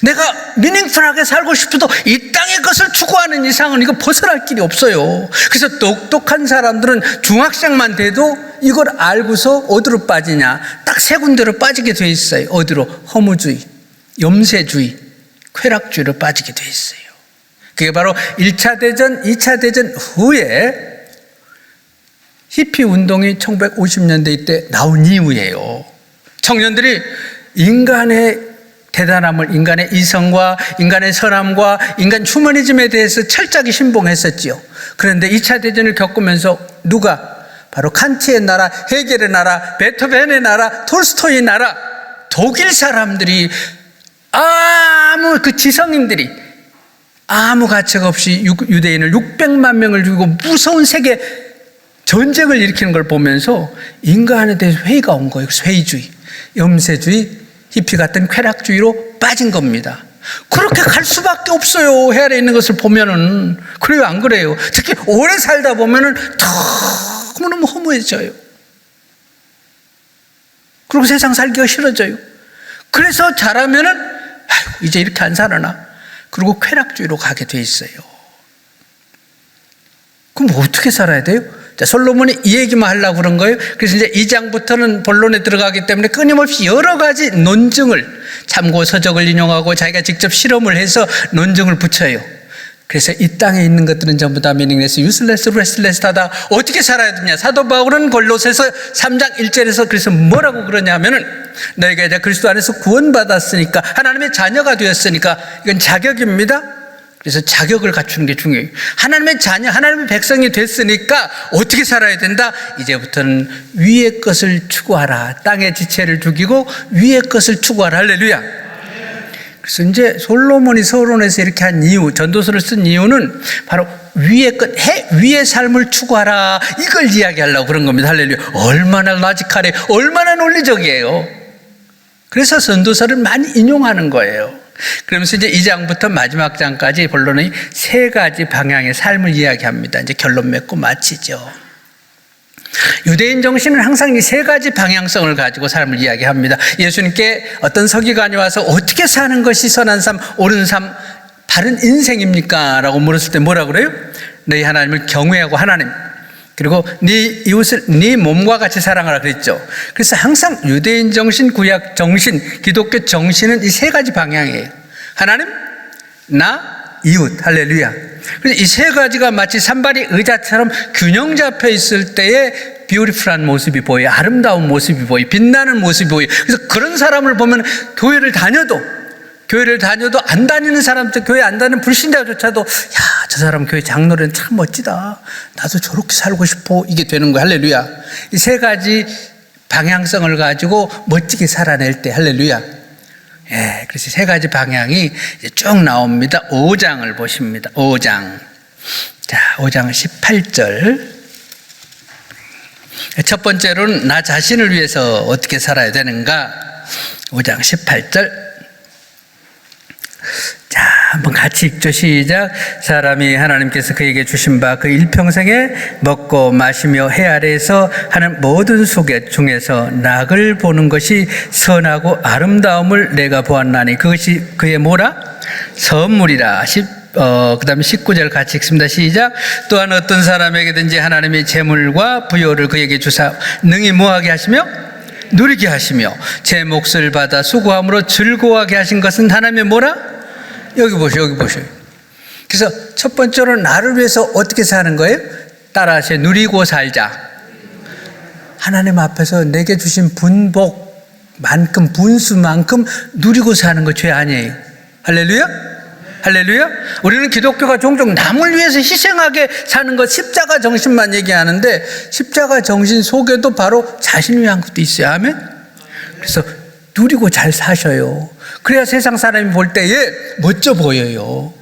내가 미닝풀하게 살고 싶어도 이 땅의 것을 추구하는 이상은 이거 벗어날 길이 없어요. 그래서 똑똑한 사람들은 중학생만 돼도 이걸 알고서 어디로 빠지냐, 딱 세 군데로 빠지게 돼 있어요. 어디로? 허무주의, 염세주의, 쾌락주의로 빠지게 돼 있어요. 그게 바로 1차 대전, 2차 대전 후에 히피 운동이 1950년대 때 나온 이후예요. 청년들이 인간의 대단함을, 인간의 이성과 인간의 선함과 인간 휴머니즘에 대해서 철저하게 신봉했었지요. 그런데 2차 대전을 겪으면서 누가? 바로 칸트의 나라, 헤겔의 나라, 베토벤의 나라, 톨스토이의 나라, 독일 사람들이 그 지성인들이 아무 가책 없이 유대인을 600만 명을 죽이고 무서운 세계 전쟁을 일으키는 걸 보면서 인간에 대해서 회의가 온 거예요. 그래서 회의주의, 염세주의, 히피 같은 쾌락주의로 빠진 겁니다. 그렇게 갈 수밖에 없어요. 해 아래 있는 것을 보면은. 그래요, 안 그래요? 특히 오래 살다 보면은 너무너무 허무해져요. 그리고 세상 살기가 싫어져요. 그래서 자라면은 아이고, 이제 이렇게 안 살아나. 그리고 쾌락주의로 가게 돼 있어요. 그럼 어떻게 살아야 돼요? 자, 솔로몬이 이 얘기만 하려고 그런 거예요. 그래서 이제 2장부터는 본론에 들어가기 때문에 끊임없이 여러 가지 논증을, 참고 서적을 인용하고 자기가 직접 실험을 해서 논증을 붙여요. 그래서 이 땅에 있는 것들은 전부 다 미닝레스, 유슬레스, 레슬레스하다. 어떻게 살아야 되냐? 사도 바울은 골로새서 3장 1절에서 그래서 뭐라고 그러냐 하면은 너희가 이제 그리스도 안에서 구원받았으니까, 하나님의 자녀가 되었으니까, 이건 자격입니다. 그래서 자격을 갖추는 게 중요해요. 하나님의 자녀, 하나님의 백성이 됐으니까 어떻게 살아야 된다? 이제부터는 위의 것을 추구하라. 땅의 지체를 죽이고 위의 것을 추구하라. 할렐루야. 그래서 이제 솔로몬이 서론에서 이렇게 한 이유, 전도서를 쓴 이유는 바로 위의 것, 위의 삶을 추구하라. 이걸 이야기하려고 그런 겁니다. 할렐루야. 얼마나 라지칼해, 얼마나 논리적이에요. 그래서 전도서를 많이 인용하는 거예요. 그러면서 이제 2장부터 마지막 장까지 본론의 3가지 방향의 삶을 이야기합니다. 이제 결론 맺고 마치죠. 유대인 정신은 항상 이 3가지 방향성을 가지고 삶을 이야기합니다. 예수님께 어떤 서기관이 와서 어떻게 사는 것이 선한 삶, 옳은 삶, 바른 인생입니까? 라고 물었을 때 뭐라 그래요? 너희 하나님을 경외하고 하나님, 그리고 네 이웃을 네 몸과 같이 사랑하라 그랬죠. 그래서 항상 유대인 정신, 구약 정신, 기독교 정신은 이 3가지 방향이에요. 하나님, 나, 이웃. 할렐루야. 그래서 이 3가지가 마치 산발이 의자처럼 균형 잡혀 있을 때의 뷰티풀한 모습이 보여요. 아름다운 모습이 보여요. 빛나는 모습이 보여요. 그래서 그런 사람을 보면 교회를 다녀도 안 다니는 사람들, 교회 안 다니는 불신자조차도 야, 저 사람 교회 장로는 참 멋지다. 나도 저렇게 살고 싶어. 이게 되는 거야. 할렐루야. 이 3가지 방향성을 가지고 멋지게 살아낼 때 할렐루야. 예, 그래서 3가지 방향이 이제 쭉 나옵니다. 5장을 보십니다. 5장. 자, 5장 18절. 첫 번째로는 나 자신을 위해서 어떻게 살아야 되는가? 5장 18절. 자, 한번 같이 읽죠. 시작. 사람이 하나님께서 그에게 주신 바 그 일평생에 먹고 마시며 해 아래에서 하는 모든 소개 중에서 낙을 보는 것이 선하고 아름다움을 내가 보았나니 그것이 그의 뭐라? 선물이라. 그 다음에 19절 같이 읽습니다. 시작. 또한 어떤 사람에게든지 하나님의 재물과 부요를 그에게 주사 능히 뭐하게 하시며? 누리게 하시며 제 몫을 받아 수고함으로 즐거워하게 하신 것은 하나님의 뭐라? 여기 보셔요. 그래서 첫 번째로 나를 위해서 어떻게 사는 거예요? 따라하세요. 누리고 살자. 하나님 앞에서 내게 주신 분복만큼, 분수만큼 누리고 사는 거 죄 아니에요. 할렐루야? 할렐루야? 우리는 기독교가 종종 남을 위해서 희생하게 사는 것, 십자가 정신만 얘기하는데 십자가 정신 속에도 바로 자신을 위한 것도 있어요. 아멘? 그래서 누리고 잘 사셔요. 그래야 세상 사람이 볼 때에 멋져 보여요.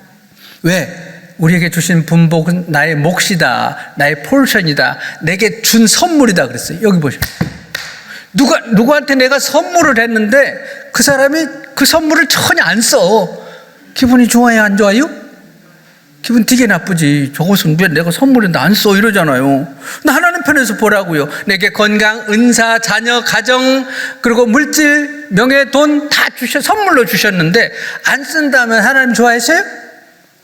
왜? 우리에게 주신 분복은 나의 몫이다. 나의 포션이다. 내게 준 선물이다 그랬어요. 여기 보시죠. 누구한테 내가 선물을 했는데 그 사람이 그 선물을 전혀 안 써. 기분이 좋아요? 안 좋아요? 기분 되게 나쁘지. 저것은 왜 내가 선물인데 안 써? 이러잖아요. 근데 하나님 편에서 보라고요. 내게 건강, 은사, 자녀, 가정, 그리고 물질, 명예, 돈 다 선물로 주셨는데 안 쓴다면 하나님 좋아하세요?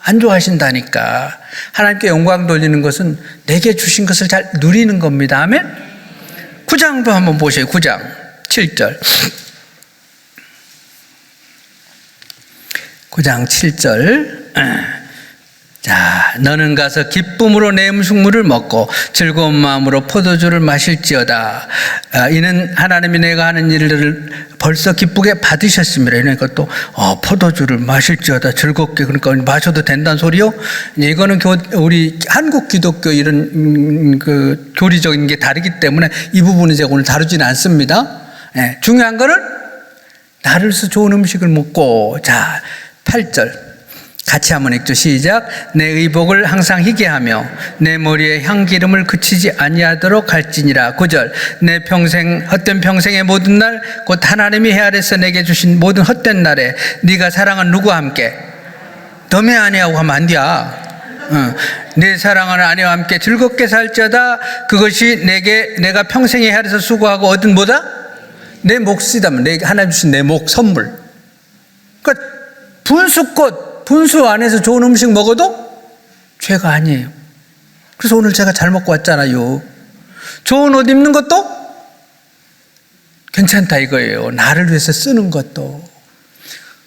안 좋아하신다니까. 하나님께 영광 돌리는 것은 내게 주신 것을 잘 누리는 겁니다. 아멘? 9장도 한번 보세요. 9장 7절. 9장 7절. 자, 너는 가서 기쁨으로 내 음식물을 먹고 즐거운 마음으로 포도주를 마실지어다. 이는 하나님이 내가 하는 일들을 벌써 기쁘게 받으셨습니다. 그러니까 또 포도주를 마실지어다. 즐겁게, 그러니까 마셔도 된다는 소리요? 이거는 우리 한국 기독교 이런 그 교리적인 게 다르기 때문에 이 부분은 제가 오늘 다루지는 않습니다. 예, 중요한 거는 나를 위해서 좋은 음식을 먹고, 자, 8절 같이 한번 읽죠. 시작. 내 의복을 항상 희게 하며 내 머리에 향기름을 그치지 아니하도록 할지니라. 9절. 내 평생 헛된 평생의 모든 날 곧 하나님이 해 아래서 내게 주신 모든 헛된 날에 네가 사랑한 누구와 함께 너의 아내하고 하면 안 돼야. 내 사랑하는 아내와 함께 즐겁게 살지어다. 그것이 내가 평생에 해 아래서 수고하고 얻은 뭐다? 내 몫이다면, 내게 하나님 주신 내 목 선물. 그러니까 분수 안에서 좋은 음식 먹어도 죄가 아니에요. 그래서 오늘 제가 잘 먹고 왔잖아요. 좋은 옷 입는 것도 괜찮다 이거예요. 나를 위해서 쓰는 것도.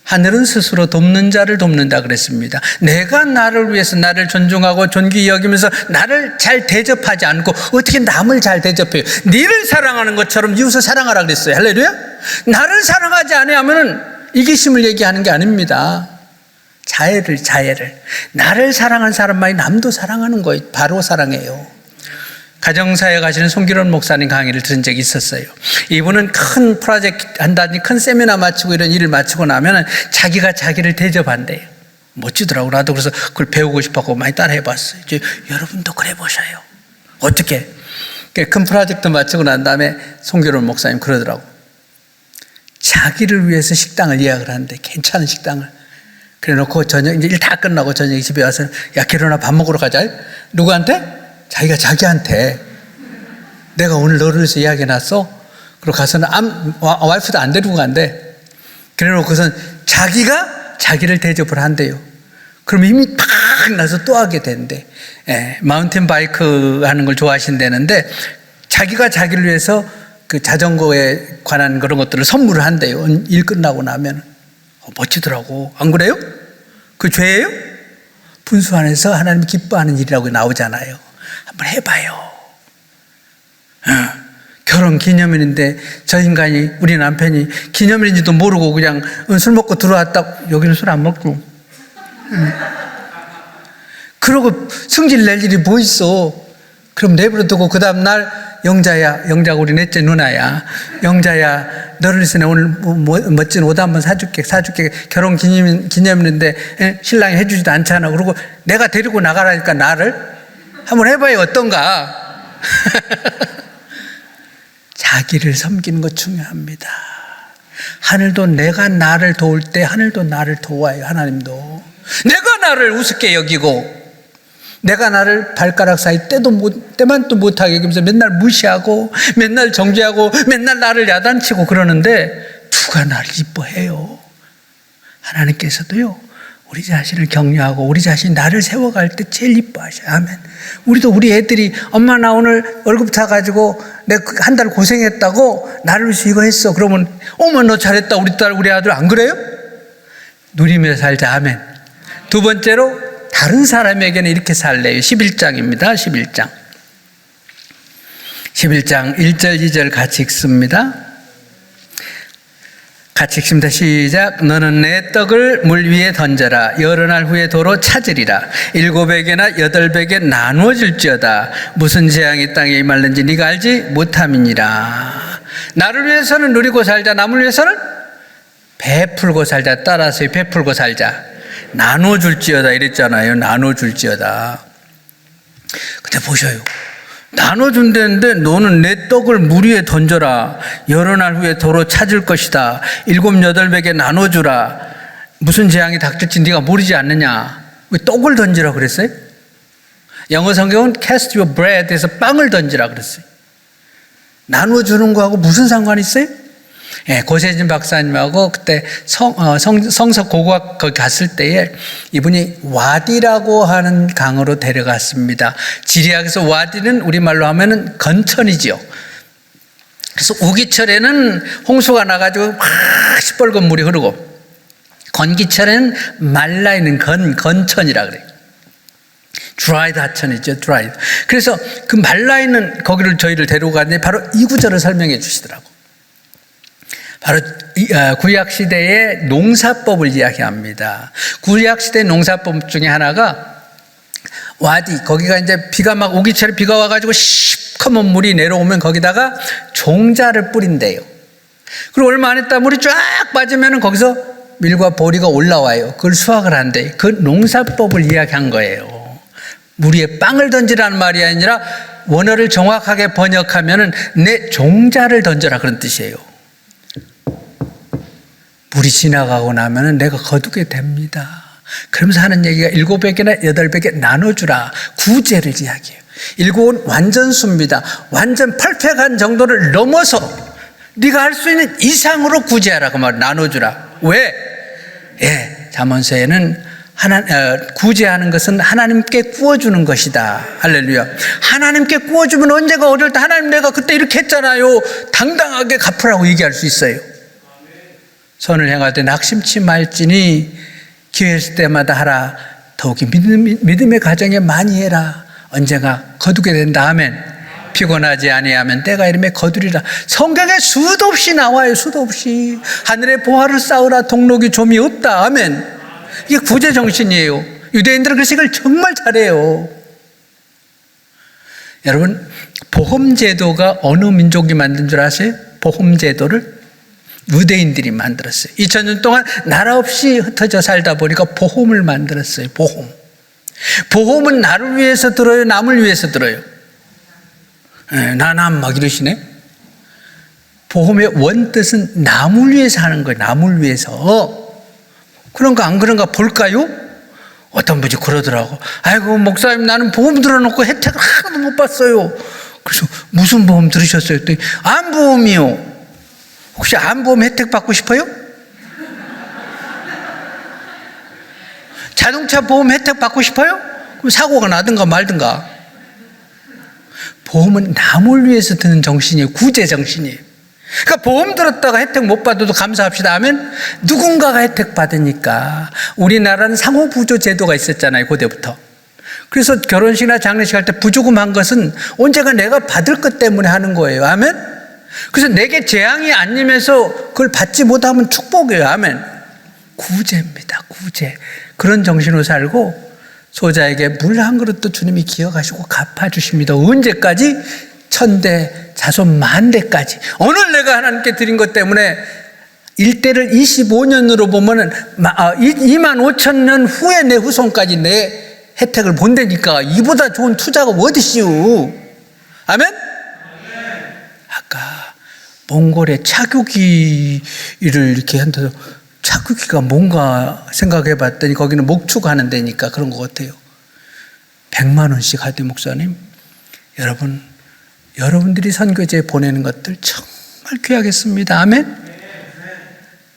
하늘은 스스로 돕는 자를 돕는다 그랬습니다. 내가 나를 위해서 나를 존중하고 존귀히 여기면서 나를 잘 대접하지 않고 어떻게 남을 잘 대접해요? 니를 사랑하는 것처럼 이웃을 사랑하라 그랬어요. 할렐루야? 나를 사랑하지 않으면은 이기심을 얘기하는 게 아닙니다. 자애를. 나를 사랑하는 사람만이 남도 사랑하는 거예요. 바로 사랑해요. 가정사에 가시는 송기론 목사님 강의를 들은 적이 있었어요. 이분은 큰 프로젝트 한다든지 큰 세미나 마치고 이런 일을 마치고 나면 자기가 자기를 대접한대요. 멋지더라고. 나도 그래서 그걸 배우고 싶었고 많이 따라 해봤어요. 이제 여러분도 그래 보셔요. 어떻게? 큰 프로젝트 마치고 난 다음에 송기론 목사님 그러더라고. 자기를 위해서 식당을 예약을 하는데, 괜찮은 식당을. 그래 놓고 저녁, 이제 일 다 끝나고 저녁에 집에 와서, 야, 결혼아 밥 먹으러 가자. 누구한테? 자기가 자기한테. 내가 오늘 너를 위해서 예약해 놨어. 그리고 가서는 와이프도 안 데리고 간대. 그래 놓고선 자기가 자기를 대접을 한대요. 그럼 이미 팍 나서 또 하게 된대. 예, 마운틴 바이크 하는 걸 좋아하신다는데, 자기가 자기를 위해서 그 자전거에 관한 그런 것들을 선물을 한대요. 일 끝나고 나면. 멋지더라고. 안 그래요? 그 죄예요? 분수 안에서 하나님이 기뻐하는 일이라고 나오잖아요. 한번 해봐요. 결혼 기념일인데 저 인간이, 우리 남편이 기념일인지도 모르고 그냥 술 먹고 들어왔다. 여기는 술 안 먹고. 그러고 승질 낼 일이 뭐 있어. 그럼 내버려 두고 그 다음날 영자가 우리 넷째 누나야. 영자야, 너를 위해서 오늘 멋진 옷 한번 사줄게. 결혼 기념일인데 신랑이 해주지도 않잖아. 그리고 내가 데리고 나가라니까 나를 한번 해봐요. 어떤가? 자기를 섬기는 것 중요합니다. 하늘도 내가 나를 도울 때 하늘도 나를 도와요. 하나님도 내가 나를 우습게 여기고 내가 나를 발가락 사이 때만도 못하게 여기면서 맨날 무시하고 맨날 정죄하고 맨날 나를 야단치고 그러는데 누가 나를 이뻐해요? 하나님께서도요, 우리 자신을 격려하고 우리 자신이 나를 세워갈 때 제일 이뻐하셔요. 아멘. 우리도 우리 애들이 엄마 나 오늘 월급 타가지고 내가 한 달 고생했다고 나를 위해서 이거 했어. 그러면 어머 너 잘했다. 우리 딸 우리 아들 안 그래요? 누리며 살자. 아멘. 두 번째로 다른 사람에게는 이렇게 살래요. 11장입니다. 11장 1절 2절 같이 읽습니다. 같이 읽습니다. 시작. 너는 내 떡을 물 위에 던져라. 여러 날 후에 도로 찾으리라. 7배게나 8배게 나누어질지어다. 무슨 재앙이 땅에 임할는지 네가 알지 못함이니라. 나를 위해서는 누리고 살자. 남을 위해서는 베풀고 살자. 따라서 베풀고 살자. 나눠줄지어다 이랬잖아요. 나눠줄지어다. 근데 보셔요. 나눠준다는데 너는 내 떡을 물 위에 던져라. 여러 날 후에 도로 찾을 것이다. 7, 8배게 나눠주라. 무슨 재앙이 닥칠지 네가 모르지 않느냐. 왜 떡을 던지라 그랬어요? 영어 성경은 cast your bread 해서 빵을 던지라 그랬어요. 나눠주는 거하고 무슨 상관이 있어요? 예, 고세진 박사님하고 그때 성서 고고학 거기 갔을 때에 이분이 와디라고 하는 강으로 데려갔습니다. 지리학에서 와디는 우리말로 하면은 건천이지요. 그래서 우기철에는 홍수가 나가지고 막 시뻘건 물이 흐르고 건기철에는 말라있는 건천이라 그래요. dried 하천이죠, dried. 그래서 그 말라있는 거기를 저희를 데려가는데 바로 이 구절을 설명해 주시더라고. 바로 구약시대의 농사법을 이야기합니다. 구약시대 농사법 중에 하나가 와디, 거기가 이제 비가 막 오기 전에 비가 와가지고 시커먼 물이 내려오면 거기다가 종자를 뿌린대요. 그리고 얼마 안 있다 물이 쫙 빠지면 거기서 밀과 보리가 올라와요. 그걸 수확을 한대. 그 농사법을 이야기한 거예요. 물 위에 빵을 던지라는 말이 아니라 원어를 정확하게 번역하면 내 종자를 던져라 그런 뜻이에요. 물이 지나가고 나면 내가 거두게 됩니다. 그러면서 하는 얘기가 7배개나 8배개 나눠주라. 구제를 이야기해요. 7은 완전수입니다. 완전 퍼펙트한 정도를 넘어서 네가 할 수 있는 이상으로 구제하라. 그 말 나눠주라. 왜? 예, 잠언서에는 구제하는 것은 하나님께 구워주는 것이다. 할렐루야. 하나님께 구워주면 언제가 어릴 때 하나님 내가 그때 이렇게 했잖아요. 당당하게 갚으라고 얘기할 수 있어요. 선을 행할 때 낙심치 말지니 기회 있을 때마다 하라. 더욱이 믿음의 가정에 많이 해라. 언젠가 거두게 된다. 아멘. 피곤하지 아니하면 때가 이름에 거두리라. 성경에 수도 없이 나와요. 수도 없이. 하늘의 보화를 쌓으라. 동록이 좀이 없다. 아멘. 이게 구제 정신이에요. 유대인들은 그 식을 정말 잘해요. 여러분, 보험제도가 어느 민족이 만든 줄 아세요? 보험제도를 유대인들이 만들었어요. 2000년 동안 나라 없이 흩어져 살다 보니까 보험을 만들었어요. 보험은 나를 위해서 들어요? 남을 위해서 들어요? 나남 막 이러시네. 보험의 원뜻은 남을 위해서 하는 거예요. 남을 위해서. 그런가 안 그런가 볼까요? 어떤 분이 그러더라고. 아이고 목사님 나는 보험 들어놓고 혜택을 하나도 못 봤어요. 그래서 무슨 보험 들으셨어요? 암보험이요. 혹시 암보험 혜택 받고 싶어요? 자동차 보험 혜택 받고 싶어요? 그럼 사고가 나든가 말든가. 보험은 남을 위해서 드는 정신이에요. 구제 정신이에요. 그러니까 보험 들었다가 혜택 못 받아도 감사합시다 하면 누군가가 혜택 받으니까. 우리나라는 상호부조 제도가 있었잖아요. 고대부터. 그래서 결혼식이나 장례식 할 때 부조금 한 것은 언제가 내가 받을 것 때문에 하는 거예요. 아멘. 그래서 내게 재앙이 아니면서 그걸 받지 못하면 축복이에요. 아멘. 구제입니다. 구제. 그런 정신으로 살고 소자에게 물 한 그릇도 주님이 기억하시고 갚아주십니다. 언제까지? 천대 자손 만대까지. 오늘 내가 하나님께 드린 것 때문에 일대를 25년으로 보면은 25,000년 후에 내 후손까지 내 혜택을 본다니까. 이보다 좋은 투자가 어디시오? 아멘? 아까 몽골의 차규기를 이렇게 한다서 차규기가 뭔가 생각해 봤더니 거기는 목축하는 데니까 그런 것 같아요. 100만 원씩 하대. 목사님, 여러분들이 선교지에 보내는 것들 정말 귀하겠습니다. 아멘.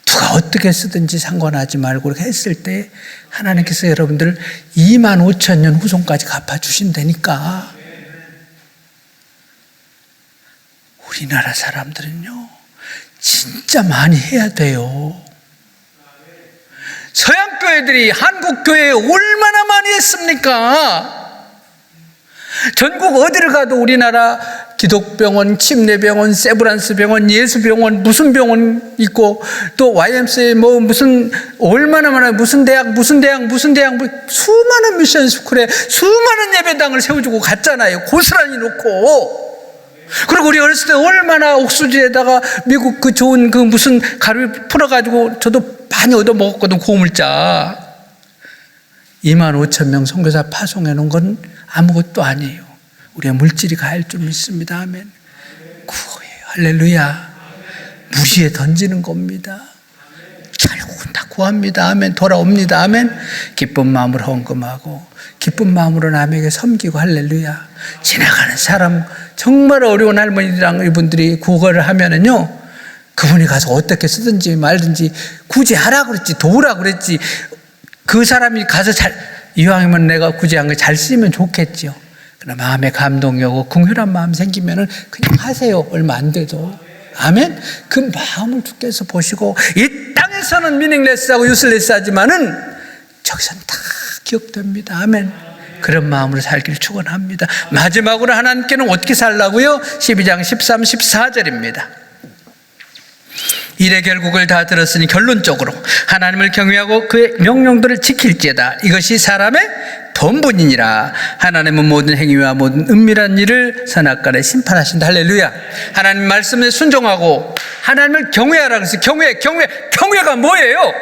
누가 어떻게 쓰든지 상관하지 말고 이렇게 했을 때 하나님께서 여러분들 25,000년 후손까지 갚아주신다니까. 우리나라 사람들은요 진짜 많이 해야 돼요. 서양교회들이 한국교회에 얼마나 많이 했습니까? 전국 어디를 가도 우리나라 기독병원, 침례병원, 세브란스 병원, 예수병원, 무슨 병원 있고 또 YMCA 뭐 무슨 얼마나 많아요. 무슨 대학 수많은 미션 스쿨에 수많은 예배당을 세워주고 갔잖아요. 고스란히 놓고. 그리고 우리 어렸을 때 얼마나 옥수수에다가 미국 그 좋은 그 무슨 가루 풀어가지고 저도 많이 얻어 먹었거든. 고물자. 25,000명 선교사 파송해 놓은 건 아무것도 아니에요. 우리의 물질이 가할 줄 믿습니다. 아멘. 구해요. 할렐루야. 무시에 던지는 겁니다. 결국은 다 구합니다. 아멘. 돌아옵니다. 아멘. 기쁜 마음으로 헌금하고 기쁜 마음으로 남에게 섬기고 할렐루야. 지나가는 사람 정말 어려운 할머니랑 이분들이 구걸을 하면은요 그분이 가서 어떻게 쓰든지 말든지 굳이 하라 그랬지 도우라 그랬지 그 사람이 가서 이왕이면 내가 구제한 거 잘 쓰면 좋겠죠. 그러나 마음에 감동이 오고 긍휼한 마음 생기면은 그냥 하세요. 얼마 안 돼도. 아멘. 그 마음을 주께서 보시고 이 땅에서는 미닝레스하고 유슬레스하지만은 저기서는 다 기억됩니다. 아멘. 그런 마음으로 살기를 축원합니다. 마지막으로 하나님께는 어떻게 살라고요? 12장 13, 14절입니다. 일의 결국을 다 들었으니 결론적으로 하나님을 경외하고 그의 명령들을 지킬지어다. 이것이 사람의 본분이니라. 하나님은 모든 행위와 모든 은밀한 일을 선악간에 심판하신다. 할렐루야. 하나님 말씀에 순종하고 하나님을 경외하라 그래서 경외가 뭐예요?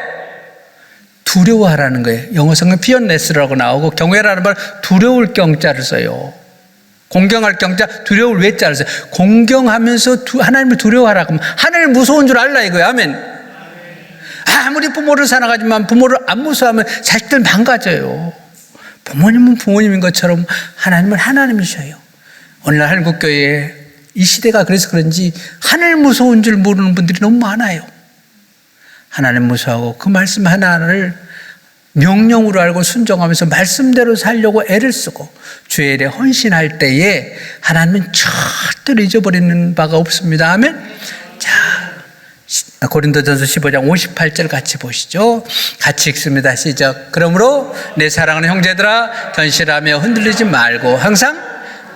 두려워하라는 거예요. 영어 성경 피어네스라고 나오고 경외라는 말 두려울 경자를 써요. 공경할 경자, 두려울 외자를 써요. 공경하면서 하나님을 두려워하라 그러면 하나님 무서운 줄 알라 이거예요. 아멘. 아무리 부모를 사랑하지만 부모를 안 무서워하면 자식들 망가져요. 부모님은 부모님인 것처럼 하나님은 하나님이셔요. 오늘날 한국교회에 이 시대가 그래서 그런지 하나님 무서운 줄 모르는 분들이 너무 많아요. 하나님 무서워하고 그 말씀 하나를 명령으로 알고 순종하면서 말씀대로 살려고 애를 쓰고 주의 일에 헌신할 때에 하나님은 절대로 잊어버리는 바가 없습니다. 아멘. 자, 고린도전서 15장 58절 같이 보시죠. 같이 읽습니다. 시작. 그러므로 내 사랑하는 형제들아 견실하며 흔들리지 말고 항상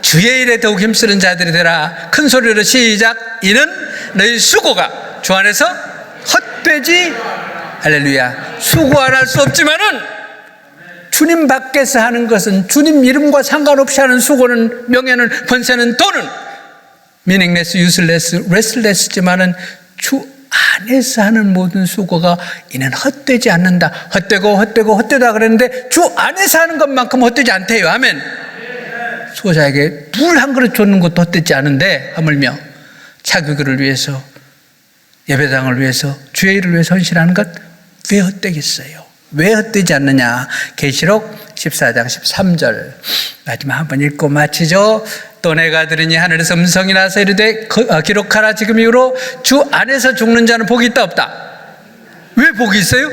주의 일에 더욱 힘쓰는 자들이 되라. 큰 소리로 시작. 이는 너희 수고가 주 안에서 헛되지. 할렐루야. 수고 안 할 수 없지만은 주님 밖에서 하는 것은 주님 이름과 상관없이 하는 수고는 명예는 권세는 돈은 meaningless, useless, restless지만은 주 안에서 하는 모든 수고가 이는 헛되지 않는다. 헛되다 그랬는데 주 안에서 하는 것만큼 헛되지 않대요. 아멘. 수고자에게 물 한 그릇 줬는 것도 헛되지 않은데 하물며 자기를 위해서 예배당을 위해서 주의 일을 위해서 헌신하는 것 왜 헛되겠어요? 왜 헛되지 않느냐? 계시록 14장 13절 마지막 한번 읽고 마치죠. 또 내가 들으니 하늘에서 음성이 나서 이르되 기록하라. 지금 이후로 주 안에서 죽는 자는 복이 있다 없다. 왜 복이 있어요?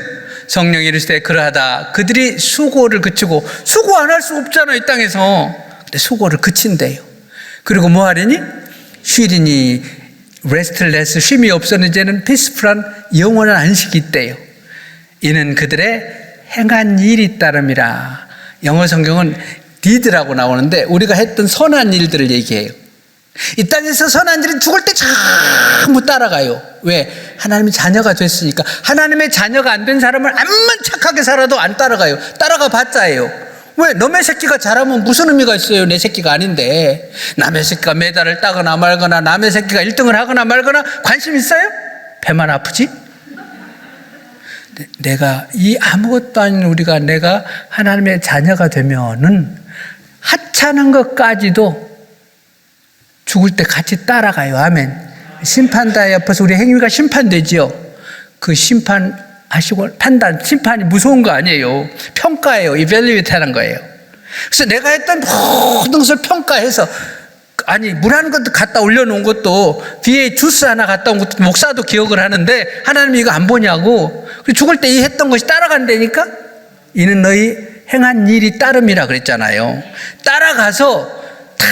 성령이 이르시되 그러하다. 그들이 수고를 그치고 수고 안 할 수 없잖아요. 이 땅에서. 근데 수고를 그친대요. 그리고 뭐 하리니? 쉬리니 restless, 쉼이 없어는 이제는 peaceful한 영원한 안식이 있대요. 이는 그들의 행한 일이 따름이라. 영어 성경은 did라고 나오는데 우리가 했던 선한 일들을 얘기해요. 이 땅에서 선한 일은 죽을 때 전부 따라가요. 왜? 하나님의 자녀가 됐으니까. 하나님의 자녀가 안 된 사람은 암만 착하게 살아도 안 따라가요. 따라가 봤자예요. 왜? 너의 새끼가 잘하면 무슨 의미가 있어요? 내 새끼가 아닌데. 남의 새끼가 메달을 따거나 말거나 남의 새끼가 1등을 하거나 말거나 관심 있어요? 배만 아프지? 내가 이 아무것도 아닌 우리가 내가 하나님의 자녀가 되면은 하찮은 것까지도 죽을 때 같이 따라가요. 아멘. 심판台옆에서 우리 행위가 심판되지요. 그 심판하시고 판단, 심판이 무서운 거 아니에요. 평가예요. evaluate 하는 거예요. 그래서 내가 했던 모든 것을 평가해서 아니 물 한 것도 갖다 올려놓은 것도 뒤에 주스 하나 갖다 온 것도 목사도 기억을 하는데 하나님이 이거 안 보냐고. 죽을 때 이 했던 것이 따라간다니까. 이는 너희 행한 일이 따름이라 그랬잖아요. 따라가서 다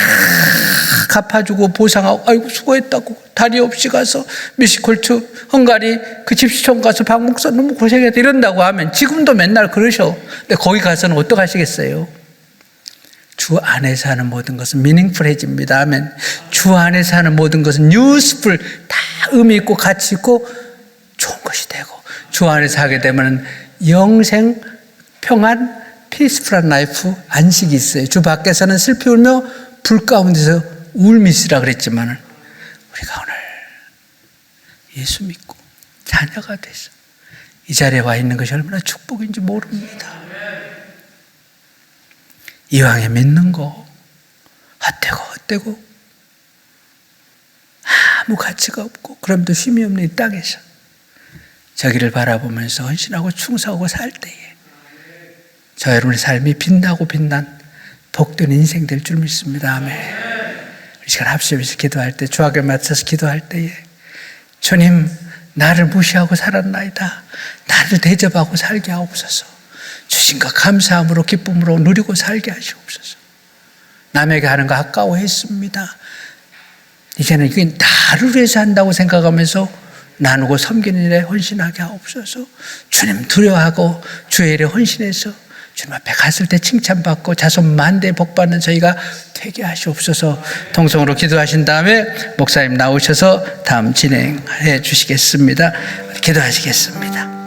갚아주고 보상하고 아이고 수고했다고 다리 없이 가서 미시콜트 헝가리 그 집시촌 가서 박 목사 너무 고생했다 이런다고 하면 지금도 맨날 그러셔. 근데 거기 가서는 어떡하시겠어요? 주 안에서 하는 모든 것은 meaningful해집니다. 아멘. 주 안에서 하는 모든 것은 useful, 다 의미 있고 가치 있고 좋은 것이 되고 주 안에서 하게 되면 영생, 평안, peaceful한 라이프, 안식이 있어요. 주 밖에서는 슬피 울며 불 가운데서 울미시라 그랬지만 우리가 오늘 예수 믿고 자녀가 돼서 이 자리에 와 있는 것이 얼마나 축복인지 모릅니다. 이왕에 믿는 거 헛되고 아무 가치가 없고 그럼도 쉼이 없는 이 땅에서 저기를 바라보면서 헌신하고 충성하고 살 때에 저 여러분의 삶이 빛나고 빛난 복된 인생 될 줄 믿습니다. 아멘. 이 시간 합심해서 기도할 때 주악에 맞춰서 기도할 때에 주님 나를 무시하고 살았나이다. 나를 대접하고 살게 하옵소서. 주신 것 감사함으로 기쁨으로 누리고 살게 하시옵소서. 남에게 하는 거 아까워했습니다. 이제는 이게 나를 위해서 한다고 생각하면서 나누고 섬기는 일에 헌신하게 하옵소서. 주님 두려워하고 주의 일에 헌신해서 주님 앞에 갔을 때 칭찬받고 자손 만대 복받는 저희가 되게 하시옵소서. 통성으로 기도하신 다음에 목사님 나오셔서 다음 진행해 주시겠습니다. 기도하시겠습니다.